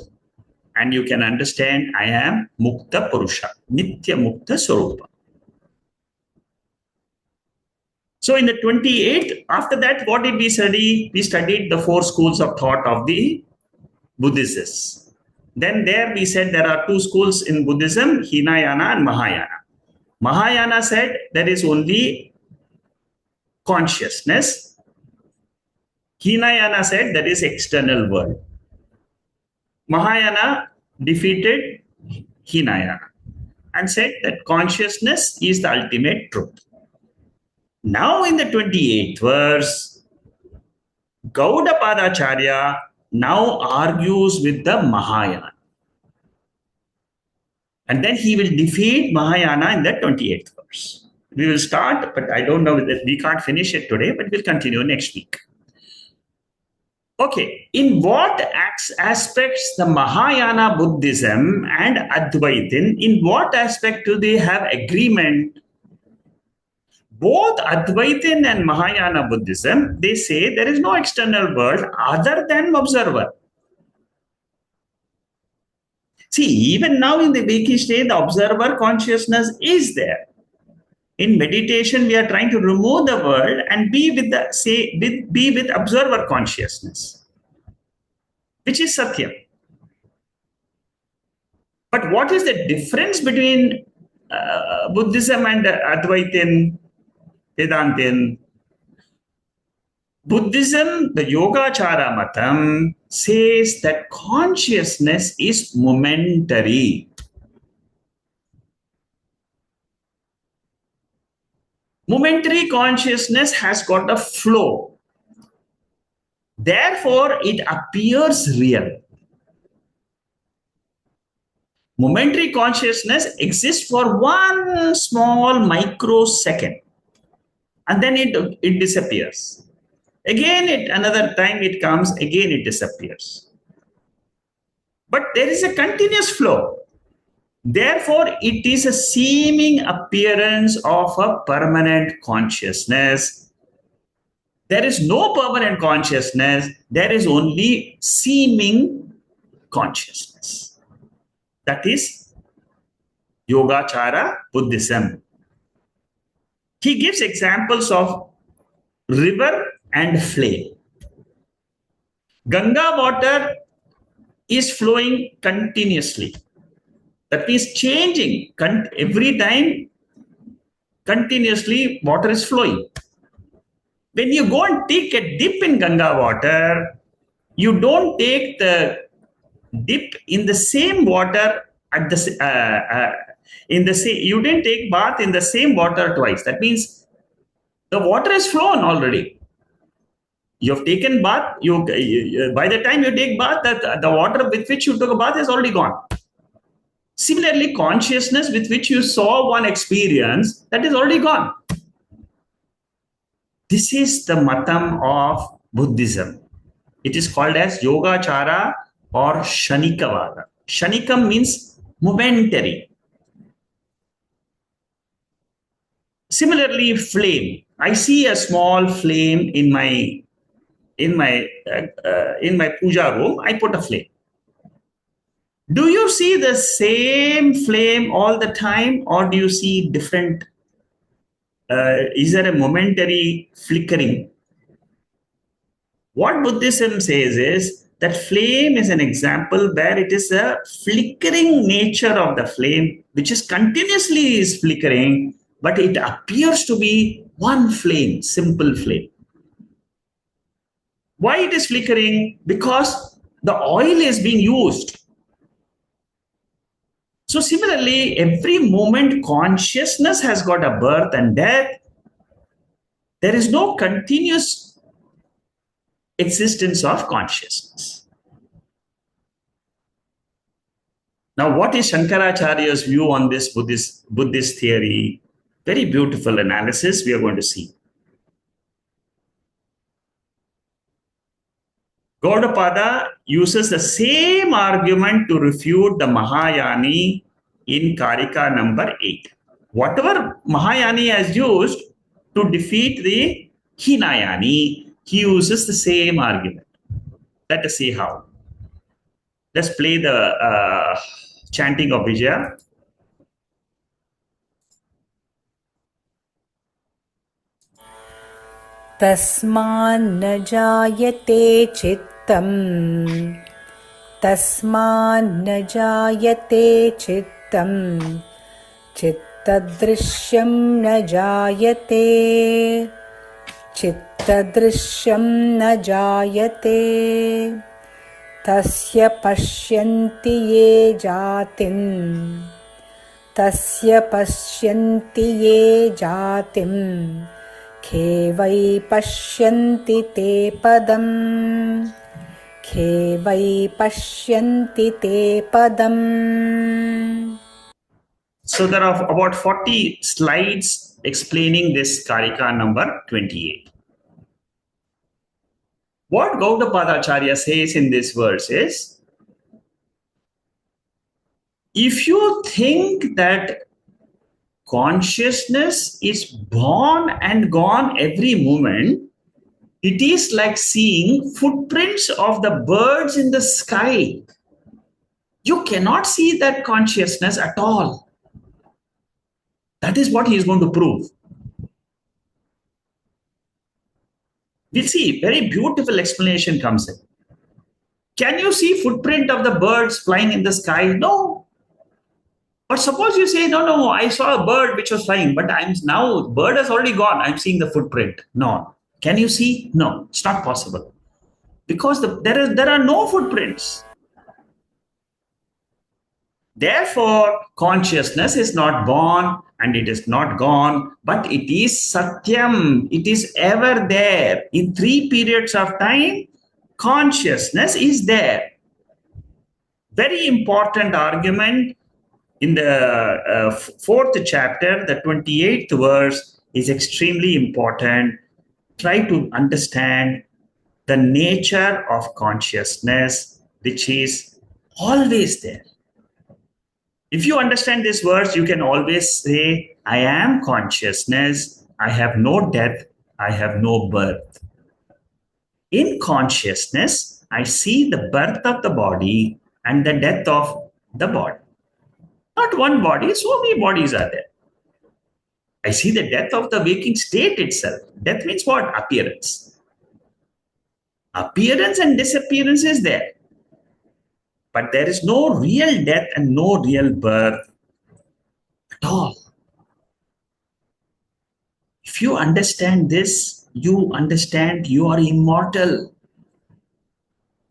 and you can understand I am Mukta Purusha, Nitya Mukta Swarupa. So in the 28th, after that, what did we study? We studied the four schools of thought of the Buddhists. Then there we said there are two schools in Buddhism, Hinayana and Mahayana. Mahayana said there is only consciousness. Hinayana said there is external world. Mahayana defeated Hinayana and said that consciousness is the ultimate truth. Now in the 28th verse, Gaudapadacharya now argues with the Mahayana. And then he will defeat Mahayana in the 28th verse. We will start, but I don't know that we can't finish it today, but we'll continue next week. Okay, in what aspects the Mahayana Buddhism and Advaitin, in what aspect do they have agreement? Both Advaitin and Mahayana Buddhism, they say there is no external world other than observer. See, even now in the waking state, the observer consciousness is there. In meditation, we are trying to remove the world and be with observer consciousness, which is Satyam. But what is the difference between Buddhism and Advaitin, Vedantin? Buddhism, the Yogacara Matam, says that consciousness is momentary. Momentary consciousness has got a flow. Therefore, it appears real. Momentary consciousness exists for one small microsecond and then it disappears. Again, another time it comes, again it disappears. But there is a continuous flow. Therefore, it is a seeming appearance of a permanent consciousness. There is no permanent consciousness. There is only seeming consciousness. That is Yogacara Buddhism. He gives examples of river and flame. Ganga water is flowing continuously. That means changing every time, continuously water is flowing. When you go and take a dip in Ganga water, you don't take the dip in the same water at you didn't take bath in the same water twice. That means the water is flown already. You have taken bath. By the time you take bath, the water with which you took a bath is already gone. Similarly, consciousness with which you saw one experience, that is already gone. This is the matam of Buddhism. It is called as Yogacara or Shanikavada. Shanikam means momentary. Similarly, flame. I see a small flame in my puja room. I put a flame. Do you see the same flame all the time, or do you see different? Is there a momentary flickering? What Buddhism says is that flame is an example where it is a flickering nature of the flame, which is continuously flickering, but it appears to be one flame, simple flame. Why it is flickering? Because the oil is being used. So similarly, every moment consciousness has got a birth and death. There is no continuous existence of consciousness. Now, what is Shankaracharya's view on this Buddhist theory? Very beautiful analysis we are going to see. Gaudapada uses the same argument to refute the Mahayani in Karika number 8. Whatever Mahayani has used to defeat the Hinayani, he uses the same argument. Let us see how. Let's play the chanting of Vijaya. तस्मान्न जायते चित्तम् तस्मान्न जायते चित्तम् चित्तदृश्यं न जायते चित्तदृश्यं न जायते तस्य पश्यन्ति ये जातिं तस्य पश्यन्ति ये जातिं खे वै पश्यन्ति ते पदम् खे वै पश्यन्ति ते पदम्. So there are about 40 slides explaining this Karika number 28. What Gaudapadacharya says in this verse is, if you think that consciousness is born and gone every moment, it is like seeing footprints of the birds in the sky. You cannot see that consciousness at all. That is what he is going to prove. We'll see, very beautiful explanation comes in. Can you see footprint of the birds flying in the sky? No. But suppose you say, no, I saw a bird which was flying, but bird has already gone. I'm seeing the footprint. No. Can you see? No, it's not possible. Because there are no footprints. Therefore, consciousness is not born and it is not gone, but it is satyam. It is ever there. In 3 periods of time, consciousness is there. Very important argument in the 4th chapter, the 28th verse is extremely important. Try to understand the nature of consciousness, which is always there. If you understand this verse, you can always say, I am consciousness, I have no death, I have no birth. In consciousness, I see the birth of the body and the death of the body. Not one body, so many bodies are there. I see the death of the waking state itself. Death means what? Appearance. Appearance and disappearance is there. But there is no real death and no real birth at all. If you understand this, you understand you are immortal.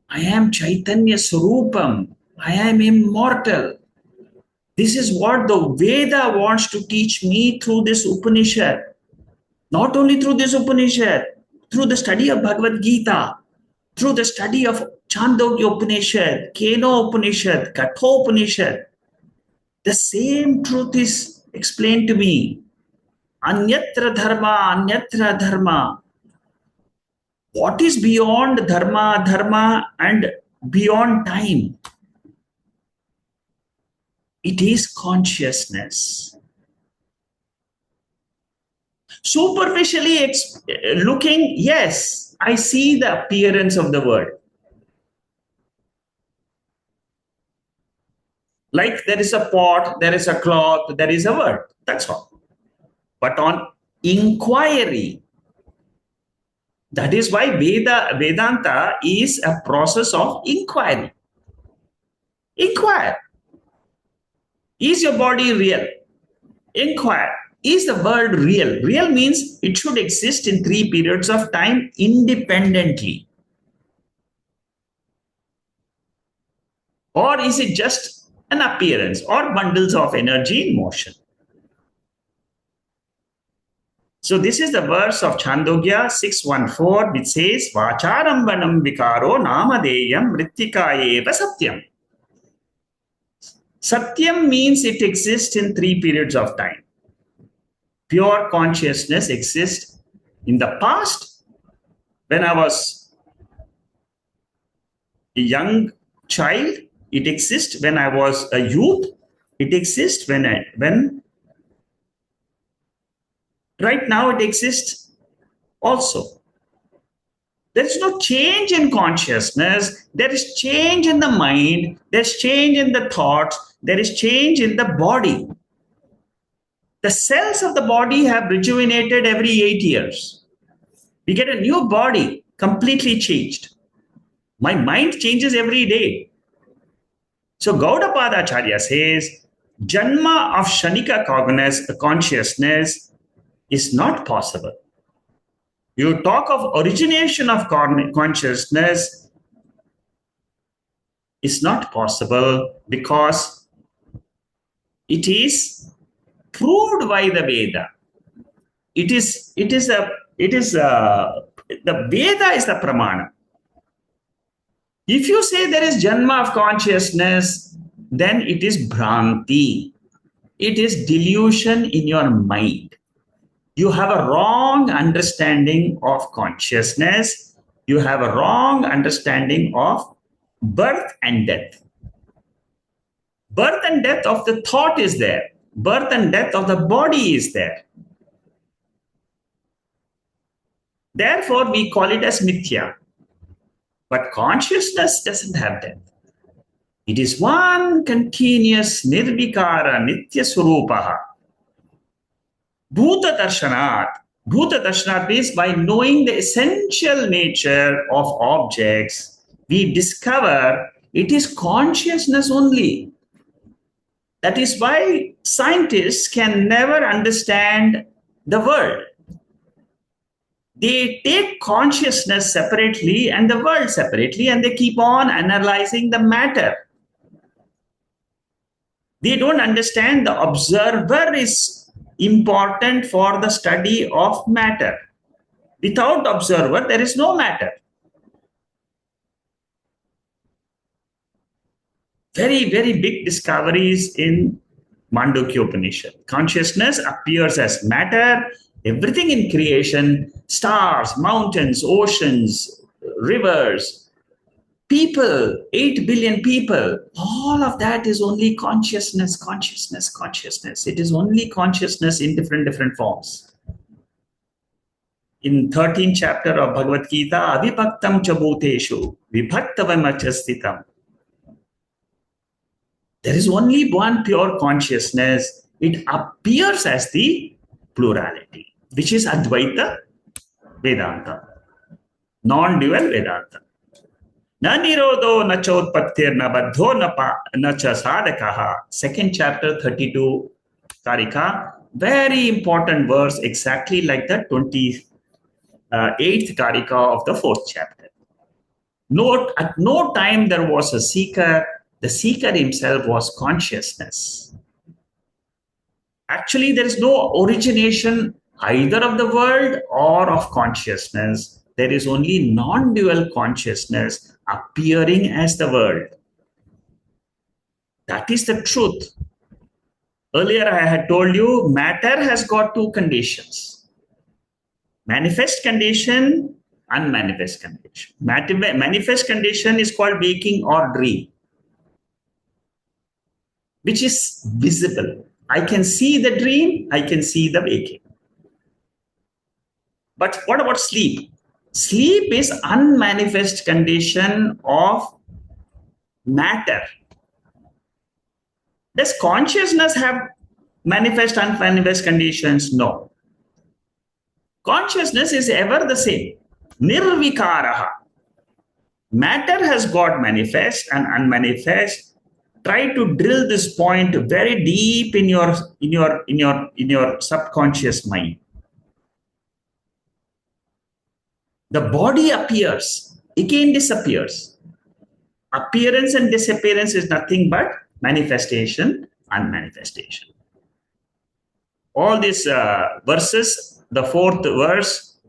I am Chaitanya Swarupam. I am immortal. This is what the Veda wants to teach me through this Upanishad. Not only through this Upanishad, through the study of Bhagavad Gita, through the study of Chandogya Upanishad, Keno Upanishad, Katha Upanishad. The same truth is explained to me. Anyatra dharma, anyatra dharma. What is beyond dharma, and beyond time? It is consciousness. Superficially looking, yes, I see the appearance of the world. Like there is a pot, there is a cloth, there is a word. That's all. But on inquiry, that is why Vedanta is a process of inquiry. Inquire. Is your body real? Inquire. Is the world real? Real means it should exist in 3 periods of time independently. Or is it just an appearance or bundles of energy in motion? So this is the verse of Chandogya 6.1.4 which says, Vacharambanam vikaro namadeyam mrittikayeva satyam. Satyam means it exists in 3 periods of time. Pure consciousness exists in the past when I was a young child. It exists when I was a youth. It exists when right now it exists also. There is no change in consciousness. There is change in the mind. There's change in the thoughts. There is change in the body. The cells of the body have rejuvenated every 8 years. We get a new body, completely changed. My mind changes every day. So Gaudapada Acharya says, Janma of Shanika consciousness is not possible. You talk of origination of consciousness is not possible because it is proved by the Veda. The Veda is the pramana. If you say there is Janma of consciousness, then it is Bhranti. It is delusion in your mind. You have a wrong understanding of consciousness. You have a wrong understanding of birth and death. Birth and death of the thought is there. Birth and death of the body is there. Therefore, we call it as mithya. But consciousness doesn't have death. It is one continuous nirvikara nitya surupaha. Bhuta darshanat. Bhuta darshanat means by knowing the essential nature of objects, we discover it is consciousness only. That is why scientists can never understand the world. They take consciousness separately and the world separately, and they keep on analyzing the matter. They don't understand the observer is important for the study of matter. Without observer, there is no matter. Very, very big discoveries in Mandukya Upanishad. Consciousness appears as matter. Everything in creation, stars, mountains, oceans, rivers, people, 8 billion people, all of that is only consciousness, consciousness, consciousness. It is only consciousness in different forms. In 13th chapter of Bhagavad Gita, Avibhaktam cha bhuteshu, vibhaktavam achastitam. There is only one pure consciousness. It appears as the plurality, which is Advaita Vedanta, non-dual Vedanta. Na nirodho na chodpattir na baddho na cha sadakaha. Second chapter, 32 Karika. Very important verse, exactly like the 28th Karika of the 4th chapter. Note, at no time there was a seeker. The seeker himself was consciousness. Actually, there is no origination either of the world or of consciousness. There is only non-dual consciousness appearing as the world. That is the truth. Earlier, I had told you matter has got two conditions: manifest condition, unmanifest condition. Manifest condition is called waking or dream, which is visible. I can see the dream, I can see the waking. But what about sleep? Sleep is unmanifest condition of matter. Does consciousness have manifest, unmanifest conditions? No. Consciousness is ever the same. Nirvikaraha. Matter has got manifest and unmanifest. Try to drill this point very deep in your subconscious mind. The body appears, again disappears. Appearance and disappearance is nothing but manifestation and manifestation. All these verses, the 4th verse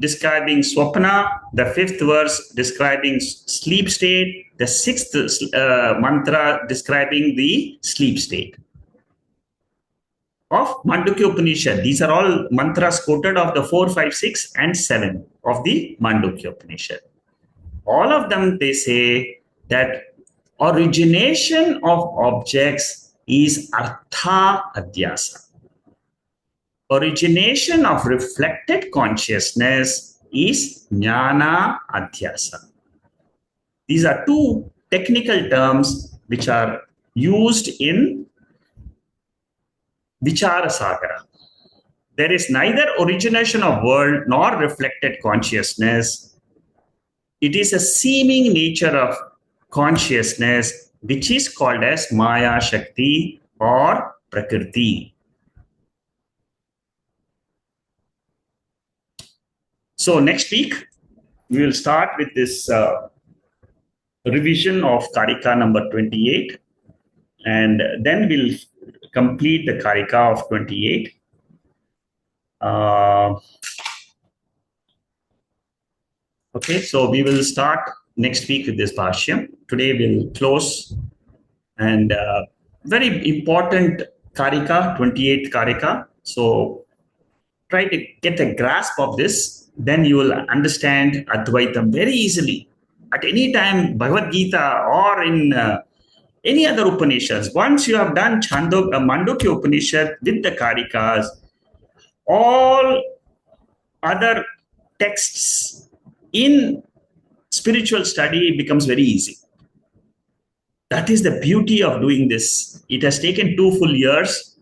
describing swapna, the 5th verse describing sleep state, the 6th mantra describing the sleep state of Mandukya Upanishad. These are all mantras quoted of the 4, 5, 6 and 7 of the Mandukya Upanishad. All of them, they say that origination of objects is artha adhyasa. Origination of reflected consciousness is Jnana Adhyasa. These are two technical terms which are used in Vichara Sagara. There is neither origination of world nor reflected consciousness. It is a seeming nature of consciousness which is called as Maya Shakti or Prakriti. So next week, we will start with this revision of Karika number 28, and then we'll complete the Karika of 28. Okay, so we will start next week with this Bhashyam. Today we'll close, and very important Karika, 28th Karika. So try to get a grasp of this, then you will understand Advaitam very easily. At any time, Bhagavad Gita or in any other Upanishads, once you have done Mandukya Upanishad with the Karikas, all other texts in spiritual study becomes very easy. That is the beauty of doing this. It has taken 2 full years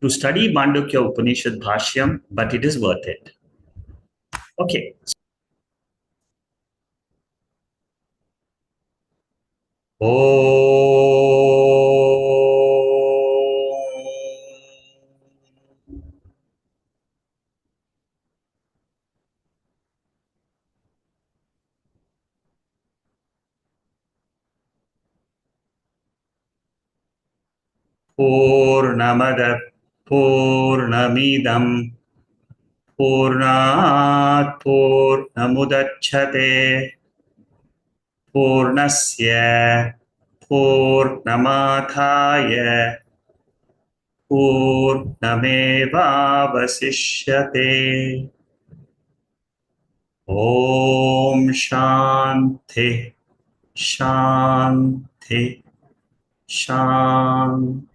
to study Mandukya Upanishad Bhashyam, but it is worth it. Okay. Purnamada Purnamidam Purnat Purnamudachyate Purnasya Purnamathaya Purnamevavasishyate. Om Shanti Shanti Shanti.